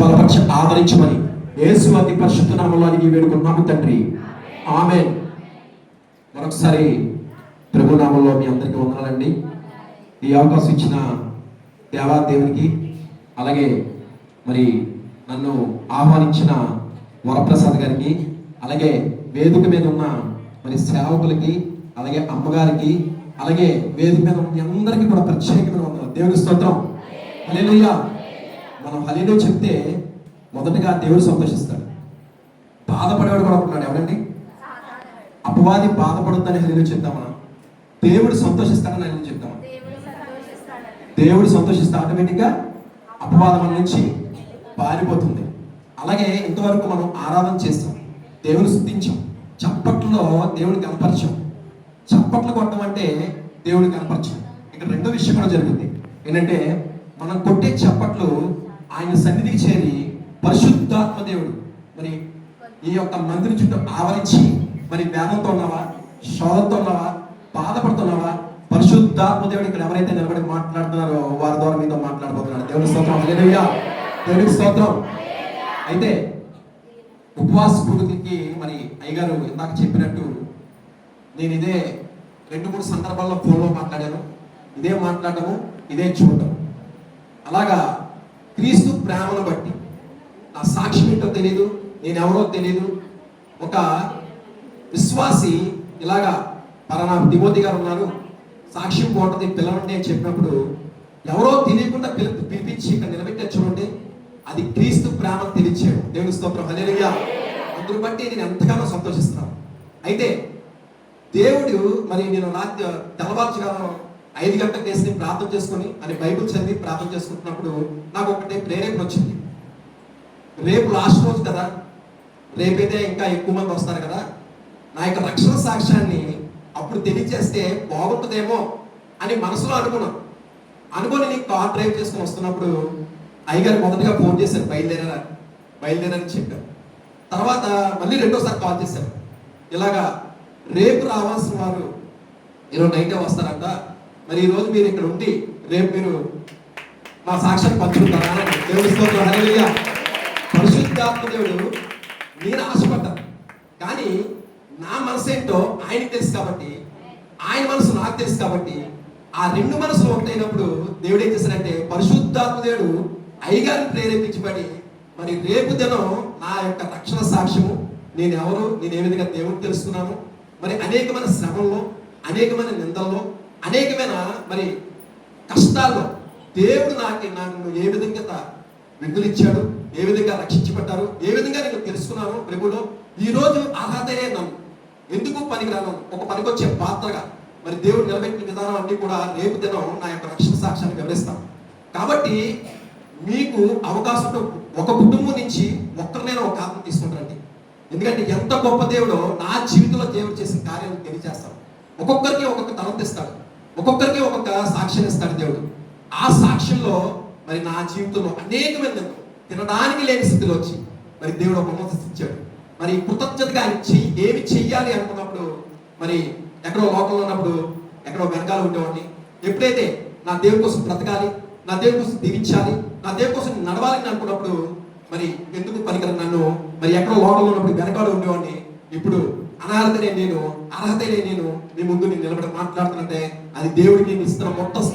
బలపరిచి ఆదరించమని యేసు అతి పరిశుద్ధ నామములో అడిగి వేడుకున్నాము తండ్రి, ఆమేన్. మరొకసారి ప్రభు నామములో మీ అందరికీ వందనాలండి. ఈ అవకాశం ఇచ్చిన దేవాదేవునికి, అలాగే మరి నన్ను ఆహ్వానించిన వరప్రసాద్ గారికి, అలాగే వేదిక మీద ఉన్న మరి సేవకులకి, అలాగే అమ్మగారికి, అలాగే వేదిక మీద ఉన్న అందరికీ కూడా ప్రత్యేకమైన వందనాలు. దేవుని స్తోత్రం. హల్లెలూయా. మనం హల్లెలూయా చెప్తే మొదటగా దేవుడు సంతోషిస్తాడు. బాధపడేవాడు కూడా ఉంటున్నాడు. ఎవరండి? అపవాది బాధపడుతుందని హల్లెలూయా చెప్తామా? దేవుడు సంతోషిస్తాడని హల్లెలూయా చెప్తామా? దేవుడు సంతోషిస్తే ఆటోమేటిక్గా అపవాదం నుంచి పారిపోతుంది. అలాగే ఇంతవరకు మనం ఆరాధన చేస్తాం, దేవుని స్తుతించాం, చప్పట్లో దేవుని కనపరచాం. చప్పట్లు కొట్టడం అంటే దేవుని కనపరచాం. ఇక్కడ రెండో విషయం కూడా జరిగింది. ఏంటంటే మనం కొట్టే చప్పట్లు ఆయన సన్నిధికి చేరి పరిశుద్ధాత్మ దేవుడు మరి ఈ యొక్క మందిరం చుట్టూ ఆవరించి, మరి వేదంతో ఉన్నావా, శోధంతో ఉన్నావా, బాధపడుతున్నావా, పరిశుద్ధాత్మ దేవుడు ఇక్కడ ఎవరైతే నిలబడి మాట్లాడుతున్నారో వారి ద్వారా మీతో మాట్లాడబోతున్నాడు. దేవుని స్తోత్రం. హల్లెలూయా. దేవునికి స్తోత్రం. అయితే ఉపవాస పూర్తికి మరి అయ్యగారు ఇందాక చెప్పినట్టు నేను ఇదే 2-3 సందర్భాల్లో ఫోన్లో మాట్లాడాను. ఇదే మాట్లాడటము, ఇదే చూడటం. అలాగా క్రీస్తు ప్రేమను బట్టి నా సాక్ష్యం ఏంటో తెలియదు, నేను ఎవరో తెలియదు. ఒక విశ్వాసి ఇలాగా పలానా తిమోతి గారు ఉన్నారు, సాక్ష్యం పోతుంది పిల్లలంటే అని చెప్పినప్పుడు ఎవరో తెలియకుండా పిలిపించి ఇక్కడ నిలబెట్టే చూడండి, అది క్రీస్తు ప్రేమను తెలియచాడు. దేవుని స్తోత్రం. హల్లెలూయా. అందుని బట్టి నేను ఎంతగానో సంతోషిస్తున్నాను. అయితే దేవుడు మరి నేను రాత్రి తెల్లవారుగా 5 గంటలకు వేసి ప్రార్థన చేసుకుని అని బైబిల్ చదివి ప్రార్థన చేసుకుంటున్నప్పుడు నాకు ఒకటే ప్రేరేపణ వచ్చింది. రేపు లాస్ట్ రోజు కదా, రేపైతే ఇంకా ఎక్కువ మంది వస్తారు కదా, నా యొక్క రక్షణ సాక్ష్యాన్ని అప్పుడు తెలియజేస్తే బాగుంటుందేమో అని మనసులో అనుకున్నాను. అనుకోని నీకు కార్ డ్రైవ్ చేసుకుని వస్తున్నప్పుడు అయ్యగారు మొదటగా ఫోన్ చేశారు, బయలుదేరని చెప్పారు. తర్వాత మళ్ళీ రెండోసారి కాల్ చేశారు, ఇలాగా రేపు రావాల్సిన వారు ఈరోజు నైటే వస్తారంట, మరి ఈరోజు మీరు ఇక్కడ ఉండి రేపు మీరు మా సాక్ష్యాన్ని పంచుకుంటారా? దేవుని స్తోత్రం. హల్లెలూయా. పరిశుద్ధాత్మ దేవుడు నేను ఆశపడ్డాను, కానీ నా మనసు ఏంటో ఆయనకి తెలుసు కాబట్టి, ఆయన మనసు నాకు తెలుసు కాబట్టి, ఆ 2 మనసులు ఒకటైనప్పుడు దేవుడు ఏం చేశాడంటే పరిశుద్ధాత్మ దేవుడు అయ్యగారిని ప్రేరేపించబడి మరి రేపు దినం నా యొక్క రక్షణ సాక్ష్యము, నేను ఎవరు, నేను ఏ విధంగా దేవుడిని తెలుసుకున్నాను, మరి అనేకమైన శ్రమంలో, అనేకమైన నిందల్లో, అనేకమైన మరి కష్టాల్లో దేవుడు నన్ను ఏ విధంగా విడుదలిచ్చాడు, ఏ విధంగా రక్షించబడ్డారు, ఏ విధంగా నేను తెలుసుకున్నాను ప్రభులో. ఈరోజు అర్హతనే నన్ను ఎందుకు పనికిరాను, ఒక పనికొచ్చే పాత్రగా మరి దేవుడు నిలబెట్టిన విధానం అన్ని కూడా రేపు దినం నా యొక్క రక్షణ సాక్ష్యాన్ని వివరిస్తాను. కాబట్టి మీకు అవకాశం ఒక కుటుంబం నుంచి ఒక్కరినైనా ఒక ఆత్మ తీసుకుంటారండి. ఎందుకంటే ఎంత గొప్ప దేవుడో నా జీవితంలో దేవుడు చేసిన కార్యాలను తెలియజేస్తాడు. ఒక్కొక్కరికి ఒక్కొక్క తలంత ఇస్తాడు, ఒక్కొక్కరికి ఒక్కొక్క సాక్ష్యం ఇస్తాడు దేవుడు. ఆ సాక్ష్యంలో మరి నా జీవితంలో అనేకమైన తినడానికి లేని స్థితిలో వచ్చి మరి దేవుడు ఒక ఉన్నత ఇచ్చాడు. మరి కృతజ్ఞతగా ఆయన ఏమి చెయ్యాలి అనుకున్నప్పుడు, మరి ఎక్కడో లోకంలో ఉన్నప్పుడు ఎక్కడో వెనకాల ఉండేవాడిని. ఎప్పుడైతే నా దేవుడి కోసం బ్రతకాలి, నా దేవుడి కోసం దీవించాలి, నా దేవుడి కోసం నడవాలని అనుకున్నప్పుడు మరి ఎందుకు పనికిర నన్ను మరి ఎక్కడో లోకంలో ఉన్నప్పుడు వెనకాల ఉండేవాడిని. ఇప్పుడు అర్హతనే నేను మీ ముందు నేను నిలబడి మాట్లాడుతుంటే అది దేవుడికి నేను ఇస్తున్న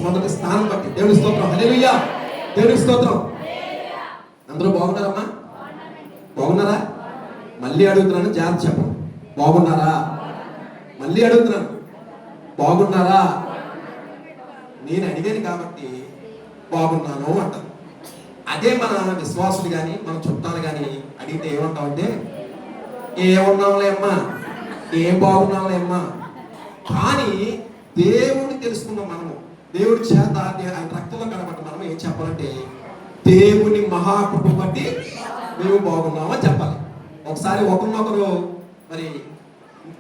మొదటి స్థానం బట్టి. దేవుడి స్తోత్రం. హల్లెలూయా. దేవుడి స్తోత్రం. అందరూ బాగున్నారమ్మా? బాగున్నారా? మళ్ళీ అడుగుతున్నాను, జాగ్రత్త చెప్పండి. బాగున్నారా? మళ్ళీ అడుగుతున్నాను, బాగున్నారా? నేను అడిగాను కాబట్టి బాగున్నాను అంటాను. అదే మన విశ్వాసులు కానీ మన చుట్టాలు కానీ అడిగితే ఏమంటామంటే ఏమున్నాంలే అమ్మా, ఏం బాగున్నాంలే అమ్మా. కానీ దేవుడిని తెలుసుకున్నాం మనము, దేవుడి చేత ఆయన రక్తంలో కనబడ్డ మనం ఏం చెప్పాలంటే దేవుని మహాకృప బట్టి మేము బాగున్నామని చెప్పాలి. ఒకసారి ఒకరినొకరు మరి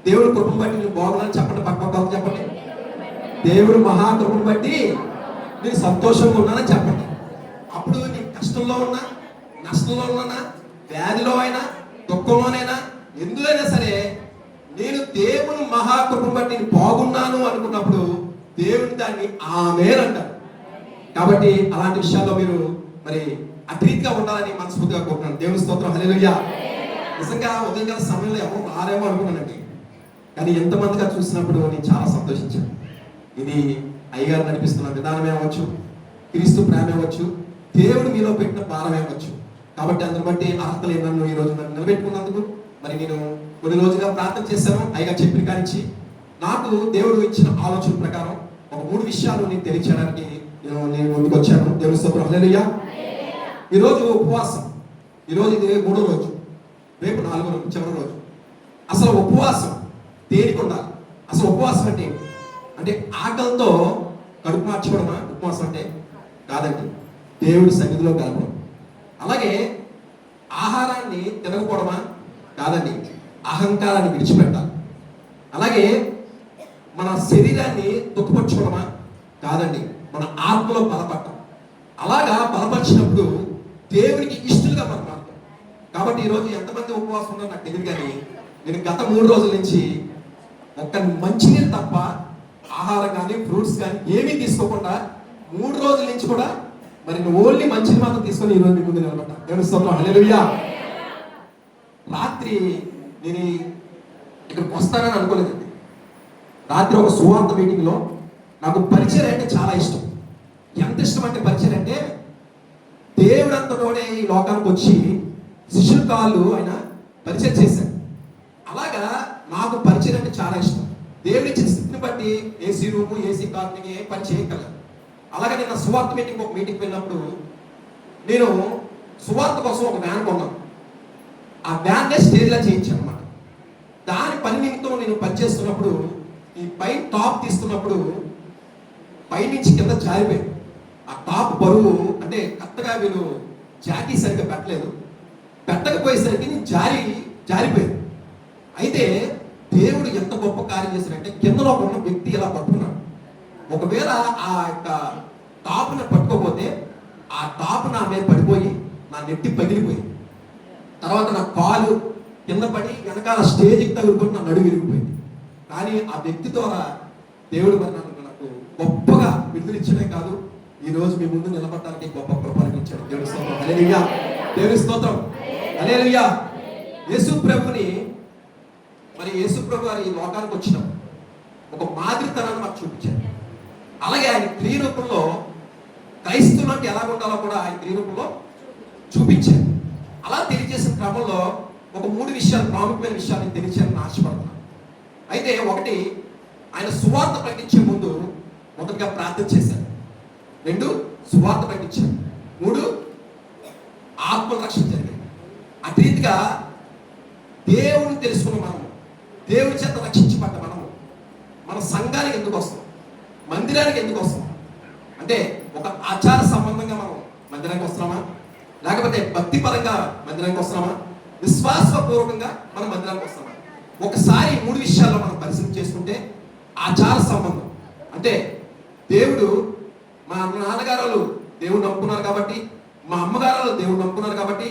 దేవుడి కృపను బట్టి నువ్వు బాగున్నాను చెప్పండి, పక్కన చెప్పండి. దేవుడు మహాకృపను బట్టి నేను సంతోషంగా ఉన్నానని చెప్పండి. అప్పుడు నీ కష్టంలో ఉన్నా, నష్టంలో ఉన్నా, వ్యాధిలో అయినా, దుఃఖంలోనైనా, ఎందులైనా సరే నేను దేవుని మహాకృపను బట్టి నేను బాగున్నాను అనుకున్నప్పుడు దేవుని దాన్ని ఆమేన్ అంటారు. కాబట్టి అలాంటి విషయాల్లో మీరు మరి అటు రీతిగా ఉండాలని మనస్ఫూర్తిగా కోరుకున్నాను. దేవుని స్తోత్రం, హల్లెలూయా. నిజంగా ఉదయం సమయంలో ఎవరు రారేమో అనుకున్నానండి, కానీ ఎంతమందిగా చూసినప్పుడు నేను చాలా సంతోషించాను. ఇది అయ్యగారు నడిపిస్తున్న విధానమే అవ్వచ్చు, క్రీస్తు ప్రేమ అవ్వచ్చు, దేవుడు మీలో పెట్టిన భారమే అవ్వచ్చు. కాబట్టి అందరి బట్టి అర్హత లేదు నన్ను ఈ రోజు నన్ను నిలబెట్టుకున్నందుకు. మరి నేను కొన్ని రోజులుగా ప్రార్థన చేశాను. అయ్యగారు చెప్పిన కానించి నాకు దేవుడు ఇచ్చిన ఆలోచన ప్రకారం ఒక 3 విషయాలు నేను తెలియచేయడానికి నేను ముందుకు వచ్చాను. దేవుని స్తోత్రం, హల్లెలూయా. ఈరోజు ఉపవాసం. ఈరోజు ఇది 3వ రోజు, రేపు 4వ రోజు, చివరి రోజు. అసలు ఉపవాసం దేనికి ఉండాలి? అసలు ఉపవాసం అంటే అంటే ఆకలితో కడుపు మార్చుకోవడమా ఉపవాసం అంటే? కాదండి, దేవుడి సన్నిధిలో గడపడం. అలాగే ఆహారాన్ని తినకపోవడమా? కాదండి, అహంకారాన్ని విడిచిపెట్టాలి. అలాగే మన శరీరాన్ని దుఃఖపరచుకోవడమా? కాదండి, మన ఆత్మలో బలపడటం. అలాగా బలపరిచినప్పుడు దేవునికి ఇష్టలుగా మనం మారుతాం. కాబట్టి ఈరోజు ఎంతమంది ఉపవాసం ఉన్నారో నాకు తెలియదు, కానీ నేను గత 3 రోజుల నుంచి ఒక్క మంచినీళ్ళు తప్ప ఆహారం కానీ ఫ్రూట్స్ కానీ ఏమీ తీసుకోకుండా 3 రోజుల నుంచి కూడా మరి ఓన్లీ మంచిని మాత్రం తీసుకొని ఈరోజు మీ ముందు నిలబడ్డా. దేవుని స్తోత్రం, హల్లెలూయా. రాత్రి నేను ఇక్కడికి వస్తానని అనుకోలేదండి. రాత్రి ఒక సువార్త మీటింగ్లో నాకు పరిచయం అంటే చాలా ఇష్టం. ఎంత ఇష్టం అంటే పరిచయం అంటే దేవుడంతటోనే ఈ లోకానికి వచ్చి శిష్యుల కాళ్ళు ఆయన పరిచయం చేశారు. అలాగా నాకు పరిచయం అంటే చాలా ఇష్టం. దేవుడి ఇచ్చిన స్థితిని బట్టి ఏసీ రూము, ఏసీ కార్ని ఏ పని చేయగలను. అలాగే నేను సువార్త మీటింగ్ ఒక మీటింగ్ వెళ్ళినప్పుడు నేను సువార్త కోసం ఒక వ్యాన్ కొన్నాను. ఆ వ్యాన్నే స్టేజ్లో చేయించాను అన్నమాట. దాని పని నిమిత్తం నేను పనిచేస్తున్నప్పుడు ఈ పైన టాప్ తీస్తున్నప్పుడు పైనుంచి కింద జారిపోయింది. ఆ టాప్ బరువు అంటే కరెక్ట్గా వీళ్ళు జాకీ సరిగ్గా పెట్టలేదు. పెట్టకపోయేసరికి నేను జారిపోయింది. అయితే దేవుడు ఎంత గొప్ప కార్యం చేశాడంటే కిందలో ఉన్న వ్యక్తి ఇలా పట్టుకున్నాడు. ఒకవేళ ఆ యొక్క టాప్ని పట్టుకోకపోతే ఆ టాప్ నా మీద పడిపోయి నా నెత్తి పగిలిపోయింది. తర్వాత నా కాలు కింద పడి వెనకాల స్టేజ్కి తగులుకొని నా నడుము విరిగిపోయింది. కానీ ఆ వ్యక్తి ద్వారా దేవుడు మరి నాకు గొప్పగా విడుదలిచ్చడే కాదు, ఈ రోజు మీ ముందు నిలబడడానికి గొప్ప కృపను ఇచ్చాడు. దేవుని స్తోత్రం, హల్లెలూయా. దేవుని స్తోత్రం, హల్లెలూయా. యేసు ప్రభుని మరి యేసు ప్రభు గారు ఈ లోకానికి వచ్చిన ఒక మాదిరితనాన్ని మాకు చూపించారు. అలాగే ఆయన క్రియ రూపంలో క్రైస్తవులు అంటే ఎలా ఉండాలో కూడా ఆయన క్రియ రూపంలో చూపించారు. అలా తెలియజేసిన క్రమంలో ఒక 3 విషయాలు, ప్రాముఖ్యమైన విషయాన్ని తెలియచేయాలని ఆశపడుతున్నాను. అయితే ఒకటి, ఆయన సువార్త ప్రకటించే ముందు మొదటిగా ప్రార్థన చేశారు. 2 సువార్త ప్రకటించారు. 3 ఆత్మ రక్షణ జరిగింది. అటు రీతిగా దేవుని తెలుసుకున్న మనము, దేవుని చేత రక్షించబడ్డ మనము మన సంఘానికి ఎందుకు వస్తాం, మందిరానికి ఎందుకు వస్తాం అంటే ఒక ఆచార సంబంధంగా మనం మందిరానికి వస్తున్నామా, లేకపోతే భక్తి పరంగా మందిరానికి వస్తున్నామా, విశ్వాసపూర్వకంగా మనం మందిరానికి వస్తున్నామా? ఒకసారి 3 విషయాల్లో మనం పరిశీలన చేసుకుంటే ఆచార సంబంధం అంటే దేవుడు, మా నాన్నగారు దేవుడు నమ్ముకున్నారు కాబట్టి, మా అమ్మగారు దేవుడు నమ్ముకున్నారు కాబట్టి,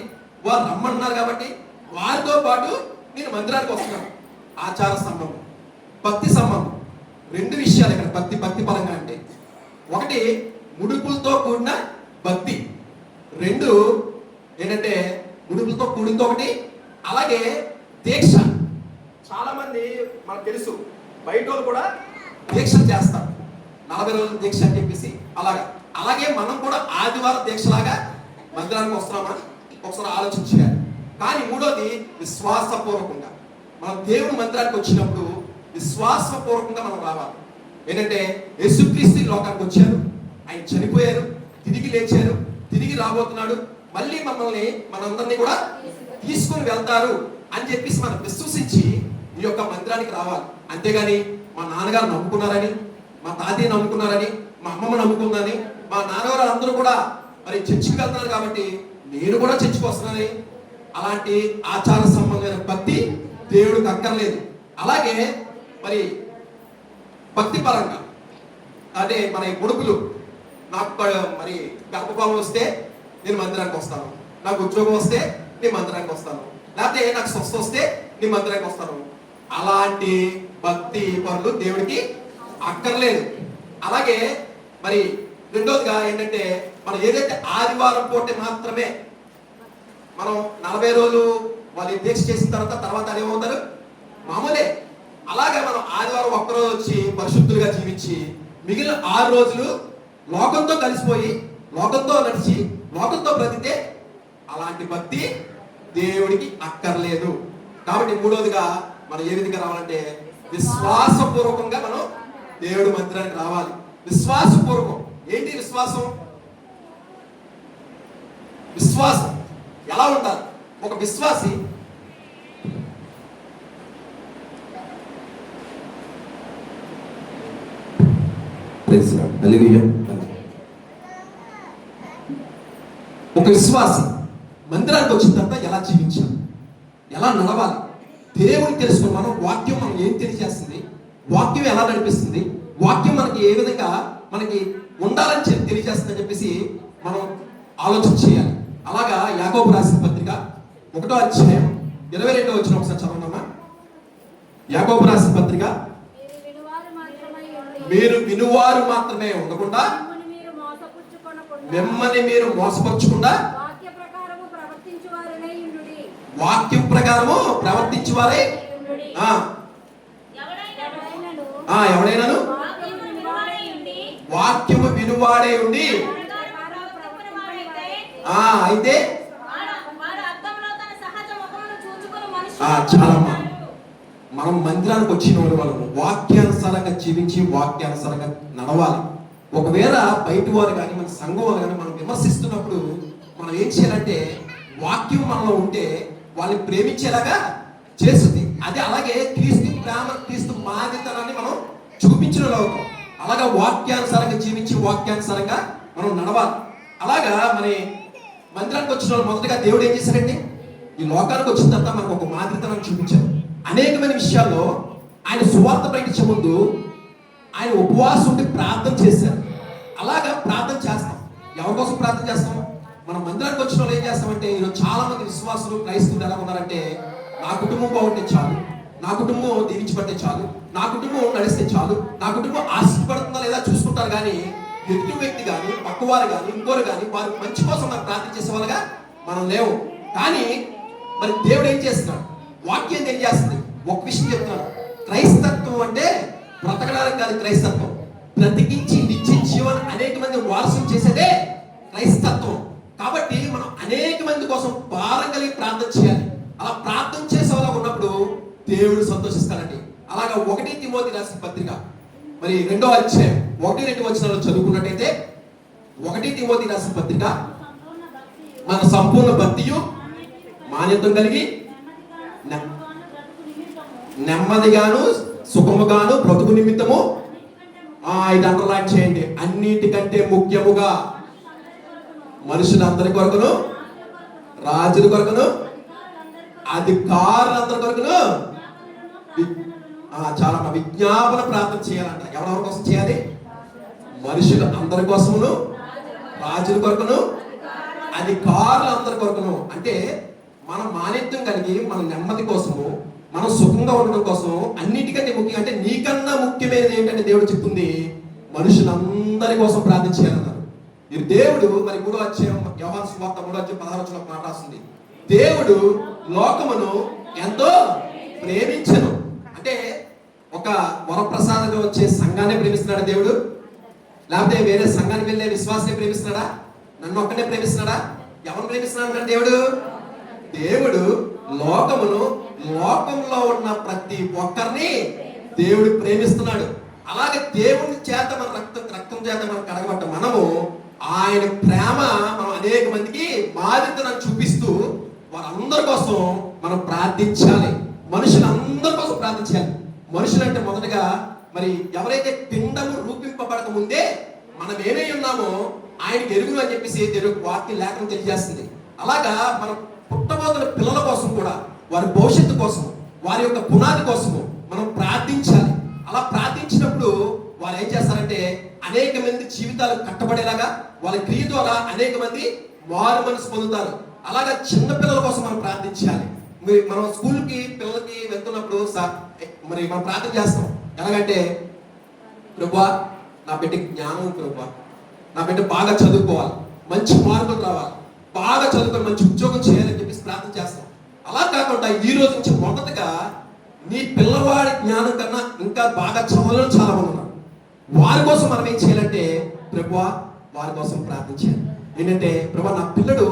వారు రమ్మన్నారు కాబట్టి వారితో పాటు నేను మందిరానికి వస్తున్నాను. ఆచార సంబంధం. భక్తి సంబంధం. 2 విషయాలు ఇక్కడ భక్తి పరంగా అంటే, ఒకటి ముడుపులతో కూడిన భక్తి, 2 ఏంటంటే ముడుపులతో కూడింది ఒకటి. అలాగే దీక్ష. చాలా మంది మనకు తెలుసు, బయట వాళ్ళు కూడా దీక్షలు చేస్తారు, 40 రోజుల దీక్ష అని చెప్పేసి. అలాగే మనం కూడా ఆదివారం దీక్షలాగా మందిరానికి వస్తున్నామా ఒకసారి ఆలోచించాలి. కానీ 3వది విశ్వాసపూర్వకంగా. మనం దేవుని మందిరానికి వచ్చినప్పుడు విశ్వాసపూర్వకంగా మనం రావాలి. ఏంటంటే యేసుక్రీస్తు లోకానికి వచ్చారు, ఆయన చనిపోయారు, తిరిగి లేచారు, తిరిగి రాబోతున్నాడు, మళ్ళీ మనందరినీ కూడా తీసుకొని వెళ్తారు అని చెప్పేసి మనం విశ్వసించి ఈ యొక్క మందిరానికి రావాలి. అంతేగాని మా నాన్నగారు నమ్ముకున్నారని, మా తాతయ్య నమ్ముకున్నారని, మా అమ్మమ్మ నమ్ముకుందని, మా నాన్నగారు అందరూ కూడా మరి చర్చికి వెళ్తున్నారు కాబట్టి నేను కూడా చర్చికి వస్తున్నానని, అలాంటి ఆచార సంబంధమైన భక్తి దేవుడికి అక్కర్లేదు. అలాగే మరి భక్తి పరంగా అంటే మన ముడుపులు, నాకు మరి గర్భఫలం వస్తే నేను మందిరానికి వస్తాను, నాకు ఉద్యోగం వస్తే నేను మందిరానికి వస్తాను, లేకపోతే నాకు స్వస్థ వస్తే నేను మందిరానికి వస్తాను. అలాంటి భక్తి పనులు దేవుడికి అక్కర్లేదు. అలాగే మరి 2వదిగా ఏంటంటే మనం ఏదైతే ఆదివారం పూట మాత్రమే మనం 40 రోజులు వాళ్ళు దీక్ష చేసిన తర్వాత అదేమవుతారు మామూలే. అలాగే మనం ఆదివారం ఒక్కరోజు వచ్చి పరిశుద్ధులుగా జీవించి మిగిలిన 6 రోజులు లోకంతో కలిసిపోయి లోకంతో నడిచి లోకంతో బ్రతికితే అలాంటి భక్తి దేవుడికి అక్కర్లేదు. కాబట్టి మూడోదిగా మనం ఏ విధంగా రావాలంటే విశ్వాసపూర్వకంగా మనం దేవుడి మందిరానికి రావాలి. విశ్వాసపూర్వకం ఏంటి? విశ్వాసం ఎలా ఉండాలి? ఒక విశ్వాసి మందిరానికి వచ్చిన తర్వాత ఎలా జీవించాలి, ఎలా నడవాలి, దేవుడిని తెలుసుకుని మనం వాక్యం మనం ఏం తెలియజేస్తుంది, వాక్యం ఎలా నడిపిస్తుంది, వాక్యం మనకి ఏ విధంగా మనకి ఉండాలని తెలియజేస్తుందని చెప్పేసి మనం ఆలోచన చేయాలి. అలాగా యాకోబు రాసిన పత్రిక 1వ అధ్యాయం 22వ వచనం ఒకసారి చదవండమ్మా. యాకోబు రాసిన పత్రిక, మీరు వినువారు మాత్రమే ఉండకుండా మిమ్మల్ని మీరు మోసపరచకుండా వాక్యం ప్రకారము ప్రవర్తించువారే. ఎవడైనాను వాక్యము వినువాడే ఉండి అయితే చాలమ్మా. మనం మందిరానికి వచ్చిన వాళ్ళము వాక్యానుసారంగా జీవించి వాక్యానుసారంగా నడవాలి. ఒకవేళ బయట వారు కానీ మన సంఘం వారు కానీ మనం విమర్శిస్తున్నప్పుడు మనం ఏం చేయాలంటే వాక్యం మనలో ఉంటే వాళ్ళని ప్రేమించేలాగా చేస్తుంది. అదే అలాగే క్రీస్తు ప్రేమ క్రీస్తు మాదితనాన్ని మనం చూపించడం అవుతాం. అలాగా వాక్యానుసారంగా జీవించి వాక్యానుసారంగా మనం నడవాలి. అలాగా మరి మందిరానికి వచ్చిన వాళ్ళు మొదటగా దేవుడు ఏం చేశారండి? ఈ లోకానికి వచ్చిన తర్వాత మనకు ఒక మాదిరితనాన్ని చూపించారు. అనేకమైన విషయాల్లో ఆయన సువార్త ప్రకటించే ముందు ఆయన ఉపవాసం ఉండి ప్రార్థన చేశారు. అలాగా ప్రార్థన చేస్తాం. ఎవరి కోసం ప్రార్థన చేస్తాం? మన మందిరానికి వచ్చిన వాళ్ళు ఏం చేస్తామంటే ఈరోజు చాలా మంది విశ్వాసులు క్రైస్తవులు ఎలా ఉన్నారంటే నా కుటుంబం బాగుంటే చాలు, నా కుటుంబం దీవించబడితే చాలు, నా కుటుంబం నడిస్తే చాలు, నా కుటుంబం ఆశపడుతుందా లేదా చూసుకుంటారు. కానీ ఎదుటి వ్యక్తి కానీ పక్కవారు కానీ ఇంకోరు కానీ వారి మంచి కోసం మనం ప్రార్థన చేసే వాళ్ళగా మనం లేవు. కానీ మరి దేవుడు ఏం చేస్తున్నాడు? వాక్యం ఏం చేస్తుంది? ఒక విషయం చెప్తున్నాను. క్రైస్తత్వం అంటే బ్రతకడానికి కాదు. క్రైస్తత్వం బ్రతికించి నిత్య జీవనం అనేక మంది వారసులు చేసేదే క్రైస్తత్వం. కాబట్టి మనం అనేక మంది కోసం భారం కలిగి ప్రార్థన చేయాలి. అలా ప్రార్థన చేసే వాళ్ళ ఉన్నప్పుడు దేవుడు సంతోషిస్తాడండి. అలాగా 1 తిమోతి రాసిన పత్రిక మరి 2వ అధ్యాయం 1-2 వచనాలు చదువుకున్నట్టయితే 1 తిమోతి రాసిన పత్రిక, మన సంపూర్ణ భక్తియు మాన్యత్వం కలిగి నెమ్మదిగాను సుఖముగాను బ్రతుకు నిమిత్తము ఇది అండర్లైన్ చేయండి. అన్నిటికంటే ముఖ్యముగా మనుషులందరి కొరకును, రాజుల కొరకును, అధికారులందరి కొరకును చాలా విజ్ఞాపన ప్రార్థన చేయాలంట. ఎవరెవరి కోసం చేయాలి? మనుషులు అందరి కోసమును, రాజుల కొరకును, అధికారులందరి కొరకును. అంటే మనం మాన్యత్వం కలిగి మన నెమ్మది కోసము, మనం సుఖంగా ఉండడం కోసం అన్నిటికంటే ముఖ్యంగా అంటే నీకన్నా ముఖ్యమైనది ఏంటంటే దేవుడు చెప్తుంది మనుషులందరి కోసం ప్రార్థన చేయాలన్నారు. మీరు దేవుడు మరి 3వ అధ్యాయం యోహాను సువార్త 3వ అధ్యాయం 16వ వచనంలో మాట రాస్తుంది. దేవుడు లోకమును ఎంతో ప్రేమించెను. అంటే ఒక వరప్రసాదంగా వచ్చే సంఘాన్ని ప్రేమిస్తున్నాడా దేవుడు? లేకపోతే వేరే సంఘానికి వెళ్ళే విశ్వాసాన్ని ప్రేమిస్తున్నాడా? నన్ను ఒక్కనే ప్రేమిస్తున్నాడా? ఎవరు ప్రేమిస్తున్నాడు దేవుడు? దేవుడు లోకమును, లోకంలో ఉన్న ప్రతి ఒక్కరిని దేవుడు ప్రేమిస్తున్నాడు. అలాగే దేవుని చేత మన రక్తం చేత మనం కడగబడ్డ మనము ఆయన ప్రేమ మనం అనేక మందికి బాధ్యతను చూపిస్తూ వారందరి కోసం మనం ప్రార్థించాలి. మనుషులందరి కోసం ప్రార్థించాలి. మనుషులంటే మొదటగా మరి ఎవరైతే పిండము రూపింపబడక ముందే మనం ఏమై ఉన్నామో ఆయనకి ఎరుగును అని చెప్పేసి దేవుడి వాక్య లేఖనం తెలియజేస్తుంది. అలాగా మనం పుట్టబోతున్న పిల్లల కోసం కూడా, వారి భవిష్యత్తు కోసం, వారి యొక్క పునాది కోసము మనం ప్రార్థించాలి. అలా ప్రార్థించినప్పుడు వారు ఏం చేస్తారంటే అనేక మంది జీవితాలు కట్టబడేలాగా వాళ్ళ క్రియ ద్వారా అనేక మంది మారు మనసు పొందుతారు. అలాగా చిన్న పిల్లల కోసం మనం ప్రార్థించాలి. మనం స్కూల్కి పిల్లలకి వెళ్తున్నప్పుడు మరి మనం ప్రార్థన చేస్తాం. ఎలాగంటే ప్రభువా నా బిడ్డ జ్ఞానం, ప్రభువా నా బిడ్డ బాగా చదువుకోవాలి, మంచి మార్కులు రావాలి, బాగా చదువుకొని మంచి ఉద్యోగం చేయాలని చెప్పేసి ప్రార్థన చేస్తాం. అలా కాకుండా ఈ రోజు నుంచి మొదటగా నీ పిల్లవాడి జ్ఞానం కన్నా ఇంకా బాగా చదవాలని చాలా మంది ఉన్నారు. వారి కోసం మనం ఏం చేయాలంటే ప్రభువా వారి కోసం ప్రార్థించాలి. ఏంటంటే ప్రభా నా పిల్లడు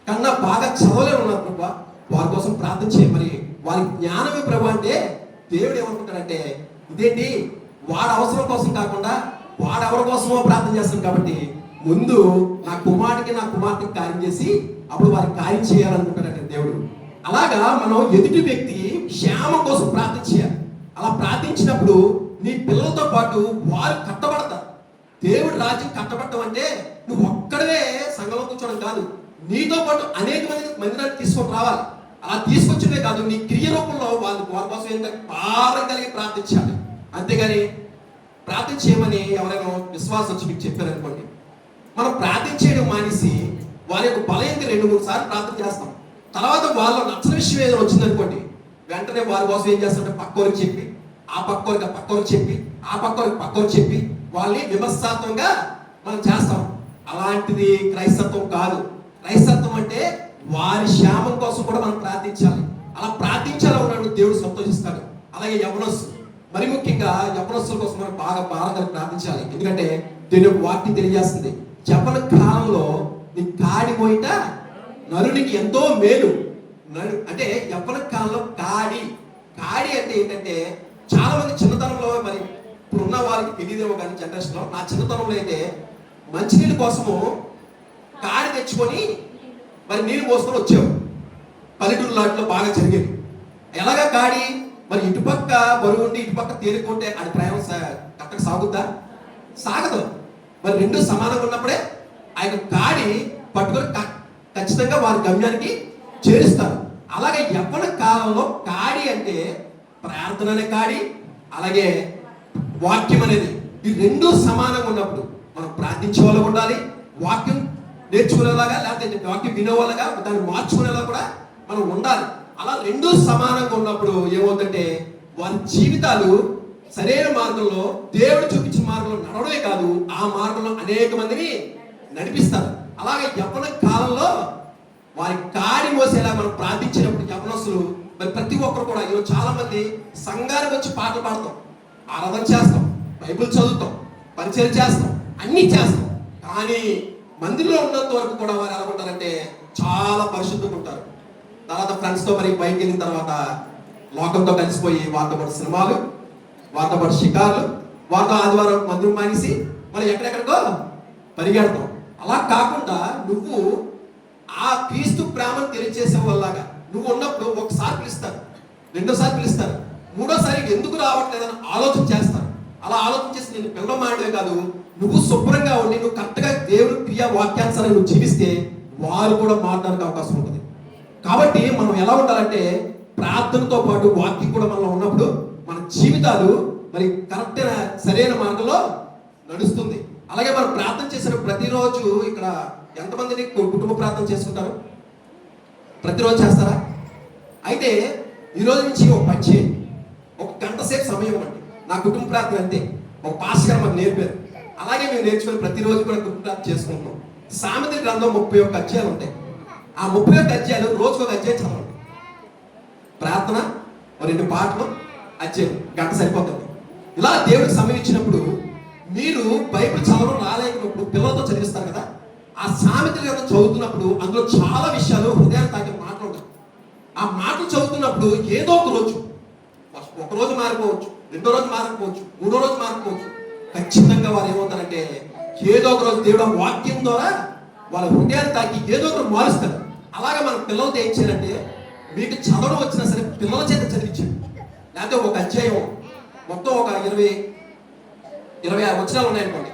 కన్నా బాగా చదవలే ఉన్నారు ప్రభా, వారి కోసం ప్రార్థన చేయాలి. మరి వారి జ్ఞానమే ప్రభా అంటే దేవుడు ఏమనుకుంటాడంటే ఇదేంటి వాడి అవసరం కోసం కాకుండా వాడెవరి కోసమో ప్రార్థన చేస్తాను కాబట్టి ముందు నా కుమారుడికి నా కుమార్తెకి కార్యం చేసి అప్పుడు వారికి కార్యం చేయాలనుకుంటాడంటే దేవుడు. అలాగా మనం ఎదుటి వ్యక్తి క్షేమం కోసం ప్రార్థన చేయాలి. అలా ప్రార్థించినప్పుడు నీ పిల్లలతో పాటు వారు కట్టబడతారు. దేవుడు రాజ్యం కట్టబడటం అంటే నువ్వు ఒక్కడే సంఘంలో కూర్చోవడం కాదు, నీతో పాటు అనేక మందిని తీసుకొని రావాలి. అలా తీసుకొచ్చినే కాదు, నీ క్రియ రూపంలో వారి కోసం ఏంటంటే భారం కలిగి ప్రార్థించాలి. అంతేగాని ప్రార్థన చేయమని ఎవరైనా విశ్వాసం వచ్చి మీకు చెప్పారనుకోండి, మనం ప్రార్థించేయడం మానేసి వారి యొక్క బలయంగా 2-3 సార్లు ప్రార్థన చేస్తాం. తర్వాత వాళ్ళు నచ్చని విషయం ఏదో వచ్చిందనుకోండి, వెంటనే వారి కోసం ఏం చేస్తామంటే పక్కోరికి చెప్పి ఆ పక్కోరికి చెప్పి ఆ పక్కోరికి చెప్పి వాళ్ళని విమర్శాత్మకంగా మనం చేస్తాం. అలాంటిది క్రైస్తత్వం కాదు. క్రైస్తత్వం అంటే వారి క్షేమం కోసం కూడా మనం ప్రార్థించాలి. అలా ప్రార్థించాలన్నాడు దేవుడు సంతోషిస్తాడు. అలాగే యవనస్తులు, మరి ముఖ్యంగా యవనస్తుల కోసం మనం బాగా బాగా ప్రార్థించాలి. ఎందుకంటే దీని యొక్క వాక్యం తెలియజేస్తుంది, యవ్వన కాలంలో నీ కాడి పోయిట నరునికి ఎంతో మేలు. అంటే యవ్వన కాలంలో కాడి అంటే ఏంటంటే చాలా మంది చిన్నతనంలో, మరి ఇప్పుడు ఉన్న వాళ్ళకి తెలియదేమో కానీ జనరేషన్లో, నా చిన్నతనంలో అయితే మంచినీళ్ళ కోసము కాడి తెచ్చుకొని మరి నీళ్ళు పోసుకొని వచ్చావు. పల్లెటూరు లాట్లో బాగా జరిగేది. ఎలాగా కాడి మరి ఇటుపక్క బరువు ఉండి ఇటుపక్క తేలికుంటే అది ప్రయాణం కట్టకు సాగుద్దా? సాగదు. మరి రెండు సమానంగా ఉన్నప్పుడే ఆ యొక్క కాడి పట్టుకొని ఖచ్చితంగా వారి గమ్యానికి చేరుస్తారు. అలాగే యవ్వన కాలంలో కాడి అంటే ప్రార్థన అనే కాడి, అలాగే వాక్యం అనేది, ఈ రెండు సమానంగా ఉన్నప్పుడు మనం ప్రార్థించే వాళ్ళగా ఉండాలి, వాక్యం నేర్చుకునేలాగా లేకపోతే వాక్యం వినేవాళ్ళగా దాన్ని మార్చుకునేలా కూడా మనం ఉండాలి. అలా రెండు సమానంగా ఉన్నప్పుడు ఏమవుతుందంటే వారి జీవితాలు సరైన మార్గంలో దేవుడు చూపించిన మార్గంలో నడవడమే కాదు, ఆ మార్గంలో అనేక మందిని నడిపిస్తారు. అలాగే యవ్వన కాలంలో వారి కాడి మోసేలా మనం ప్రార్థించినప్పుడు యవ్వనస్తులు మరి ప్రతి ఒక్కరు కూడా, ఈరోజు చాలా మంది సంఘానికి వచ్చి పాటలు పాడతాం, ఆరాధన చేస్తాం, బైబిల్ చదువుతాం, పరిచయం చేస్తాం, అన్నీ చేస్తాం. కానీ మందిరంలో ఉన్నంత వరకు కూడా వారు ఎలా ఉంటారంటే చాలా పరిశుద్ధంగా ఉంటారు. తర్వాత ఫ్రెండ్స్తో మరి బయటకు వెళ్ళిన తర్వాత లోకంతో కలిసిపోయి వారితో పాటు సినిమాలు, వారితో పాటు షికార్లు, వారితో ఆదివారం మందిరం మానేసి మరి ఎక్కడెక్కడికో పరిగెడతాం. అలా కాకుండా నువ్వు ఆ క్రీస్తు ప్రేమను తెలియజేసే వాళ్ళలాగా నువ్వు ఉన్నప్పుడు ఒకసారి పిలుస్తారు, రెండోసారి పిలుస్తారు, మూడోసారి ఎందుకు రావట్లేదని ఆలోచన చేస్తారు. అలా ఆలోచన చేసి నేను పిల్లమాడమే కాదు, నువ్వు శుభ్రంగా ఉండి నువ్వు కరెక్ట్గా దేవుడి క్రియా వాక్యానుసారం నువ్వు జీవిస్తే వారు కూడా మారడానికి అవకాశం ఉంటుంది. కాబట్టి మనం ఎలా ఉండాలంటే ప్రార్థనతో పాటు వాక్యం కూడా మనలో ఉన్నప్పుడు మన జీవితాలు మరి కరెక్ట్ సరైన మార్గంలో నడుస్తుంది. అలాగే మనం ప్రార్థన చేసిన ప్రతిరోజు ఇక్కడ ఎంతమందిని కుటుంబ ప్రార్థన చేసుకుంటారు? ప్రతిరోజు చేస్తారా? అయితే ఈరోజు నుంచి ఒక పని చేయండి, ఒక గంట సేపు సమయం ఇవ్వండి. నా కుటుంబ ప్రార్థన అంతే, ఒక పాస్ గారు మాకు నేర్పారు. అలాగే మేము నేర్చుకుని ప్రతిరోజు కూడా కుటుంబ ప్రార్థన చేసుకుంటాం. సామెతల గ్రంథం 31 అధ్యాయాలు ఉంటాయి. ఆ 31 అధ్యాయాలు రోజుకు ఒక అధ్యాయం చదవండి. ప్రార్థన 2 పాటలు అధ్యాయం గంట సరిపోతుంది. ఇలా దేవుడికి సమయం ఇచ్చినప్పుడు మీరు బైబిల్ చదవడం రాలేకపోయినప్పుడు పిల్లలతో చదివిస్తారు కదా, ఆ సామెతల గ్రంథం చదువుతున్నప్పుడు అందులో చాలా విషయాలు హృదయాన్ని తాకే మాటలు ఉంటాయి. ఆ మాటలు చదువుతున్నప్పుడు ఏదో ఒక రోజు మారిపోవచ్చు, రెండో రోజు మారకపోవచ్చు, మూడో రోజు మారకపోవచ్చు, ఖచ్చితంగా వారు ఏమవుతారంటే ఏదో ఒక రోజు దేవుడు వాక్యం ద్వారా వాళ్ళ హృదయాన్ని తాకి ఏదో ఒకటి మారుస్తారు. అలాగే మన పిల్లలతో ఏం చేయాలంటే మీకు చదవడం వచ్చినా సరే పిల్లల చేత చదివించండి. లేకపోతే ఒక అధ్యాయం మొత్తం ఒక 20 వచనాలు ఉన్నాయనుకోండి,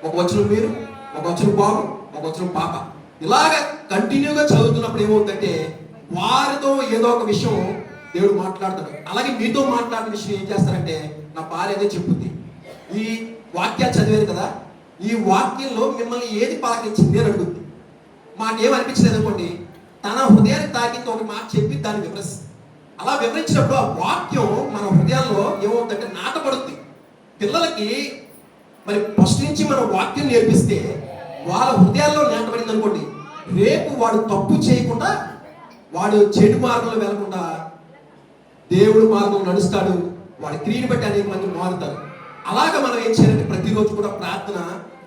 ఒక వచనం మీరు, ఒక వచనం బాబు, ఒక వచనం పాప, ఇలాగ కంటిన్యూగా చదువుతున్నప్పుడు ఏమవుతుందంటే వారితో ఏదో ఒక విషయం దేవుడు మాట్లాడతాడు. అలాగే మీతో మాట్లాడిన విషయం ఏం చేస్తారంటే నా భార్య అదే చెప్పుద్ది, ఈ వాక్యాలు చదివారు కదా, ఈ వాక్యంలో మిమ్మల్ని ఏది పలకరించింది అని అడుగుద్ది. మాకేమనిపించలేదు అనుకోండి, తన హృదయాన్ని తాకితో ఒక మాట చెప్పి దాన్ని వివరిస్తుంది. అలా వివరించినప్పుడు ఆ వాక్యం మన హృదయాల్లో ఏమవుతుందంటే నాటపడుద్ది. పిల్లలకి మరి ఫస్ట్ నుంచి మనం వాక్యం నేర్పిస్తే వాళ్ళ హృదయాల్లో నాటబడింది అనుకోండి, రేపు వాడు తప్పు చేయకుండా, వాడు చెడు మార్గంలో వెళ్లకుండా దేవుడు మార్గంలో నడుస్తాడు. వాడి క్రియను బట్టి అనేక మంది మారుతారు. అలాగా మనం ఏం చేయాలంటే ప్రతిరోజు కూడా ప్రార్థన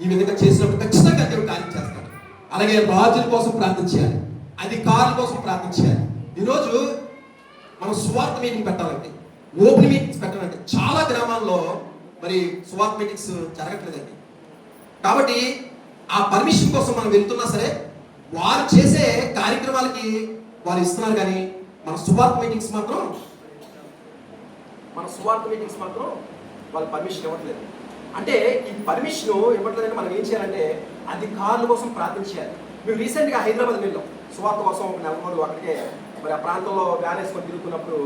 ఈ విధంగా చేసినప్పుడు ఖచ్చితంగా దేవుడు కార్యం చేస్తాడు. అలాగే రాజుల కోసం ప్రార్థన చేయాలి, అధికారుల కోసం ప్రార్థన చేయాలి. ఈరోజు మనం సువార్త మీటింగ్ పెట్టాలంటే, ఓపెన్ మీటింగ్స్ పెట్టాలంటే చాలా గ్రామాల్లో మరి సువార్త మీటింగ్స్ జరగట్లేదండి. కాబట్టి ఆ పర్మిషన్ కోసం మనం వెళ్తున్నా సరే వారు చేసే కార్యక్రమాలకి వాళ్ళు ఇస్తున్నారు, కానీ మన సువార్త మీటింగ్స్ మాత్రం వాళ్ళు పర్మిషన్ ఇవ్వట్లేదు. అంటే ఈ పర్మిషన్ ఇవ్వట్లేదంటే మనం ఏం చేయాలంటే అధికారుల కోసం ప్రార్థన చేయాలి. మేము రీసెంట్గా హైదరాబాద్ వెళ్ళాం సువార్త కోసం. ఒక నెల రోజులు అక్కడికే మరి ఆ ప్రాంతంలో వ్యాన్ వేసుకొని తిరుగుతున్నప్పుడు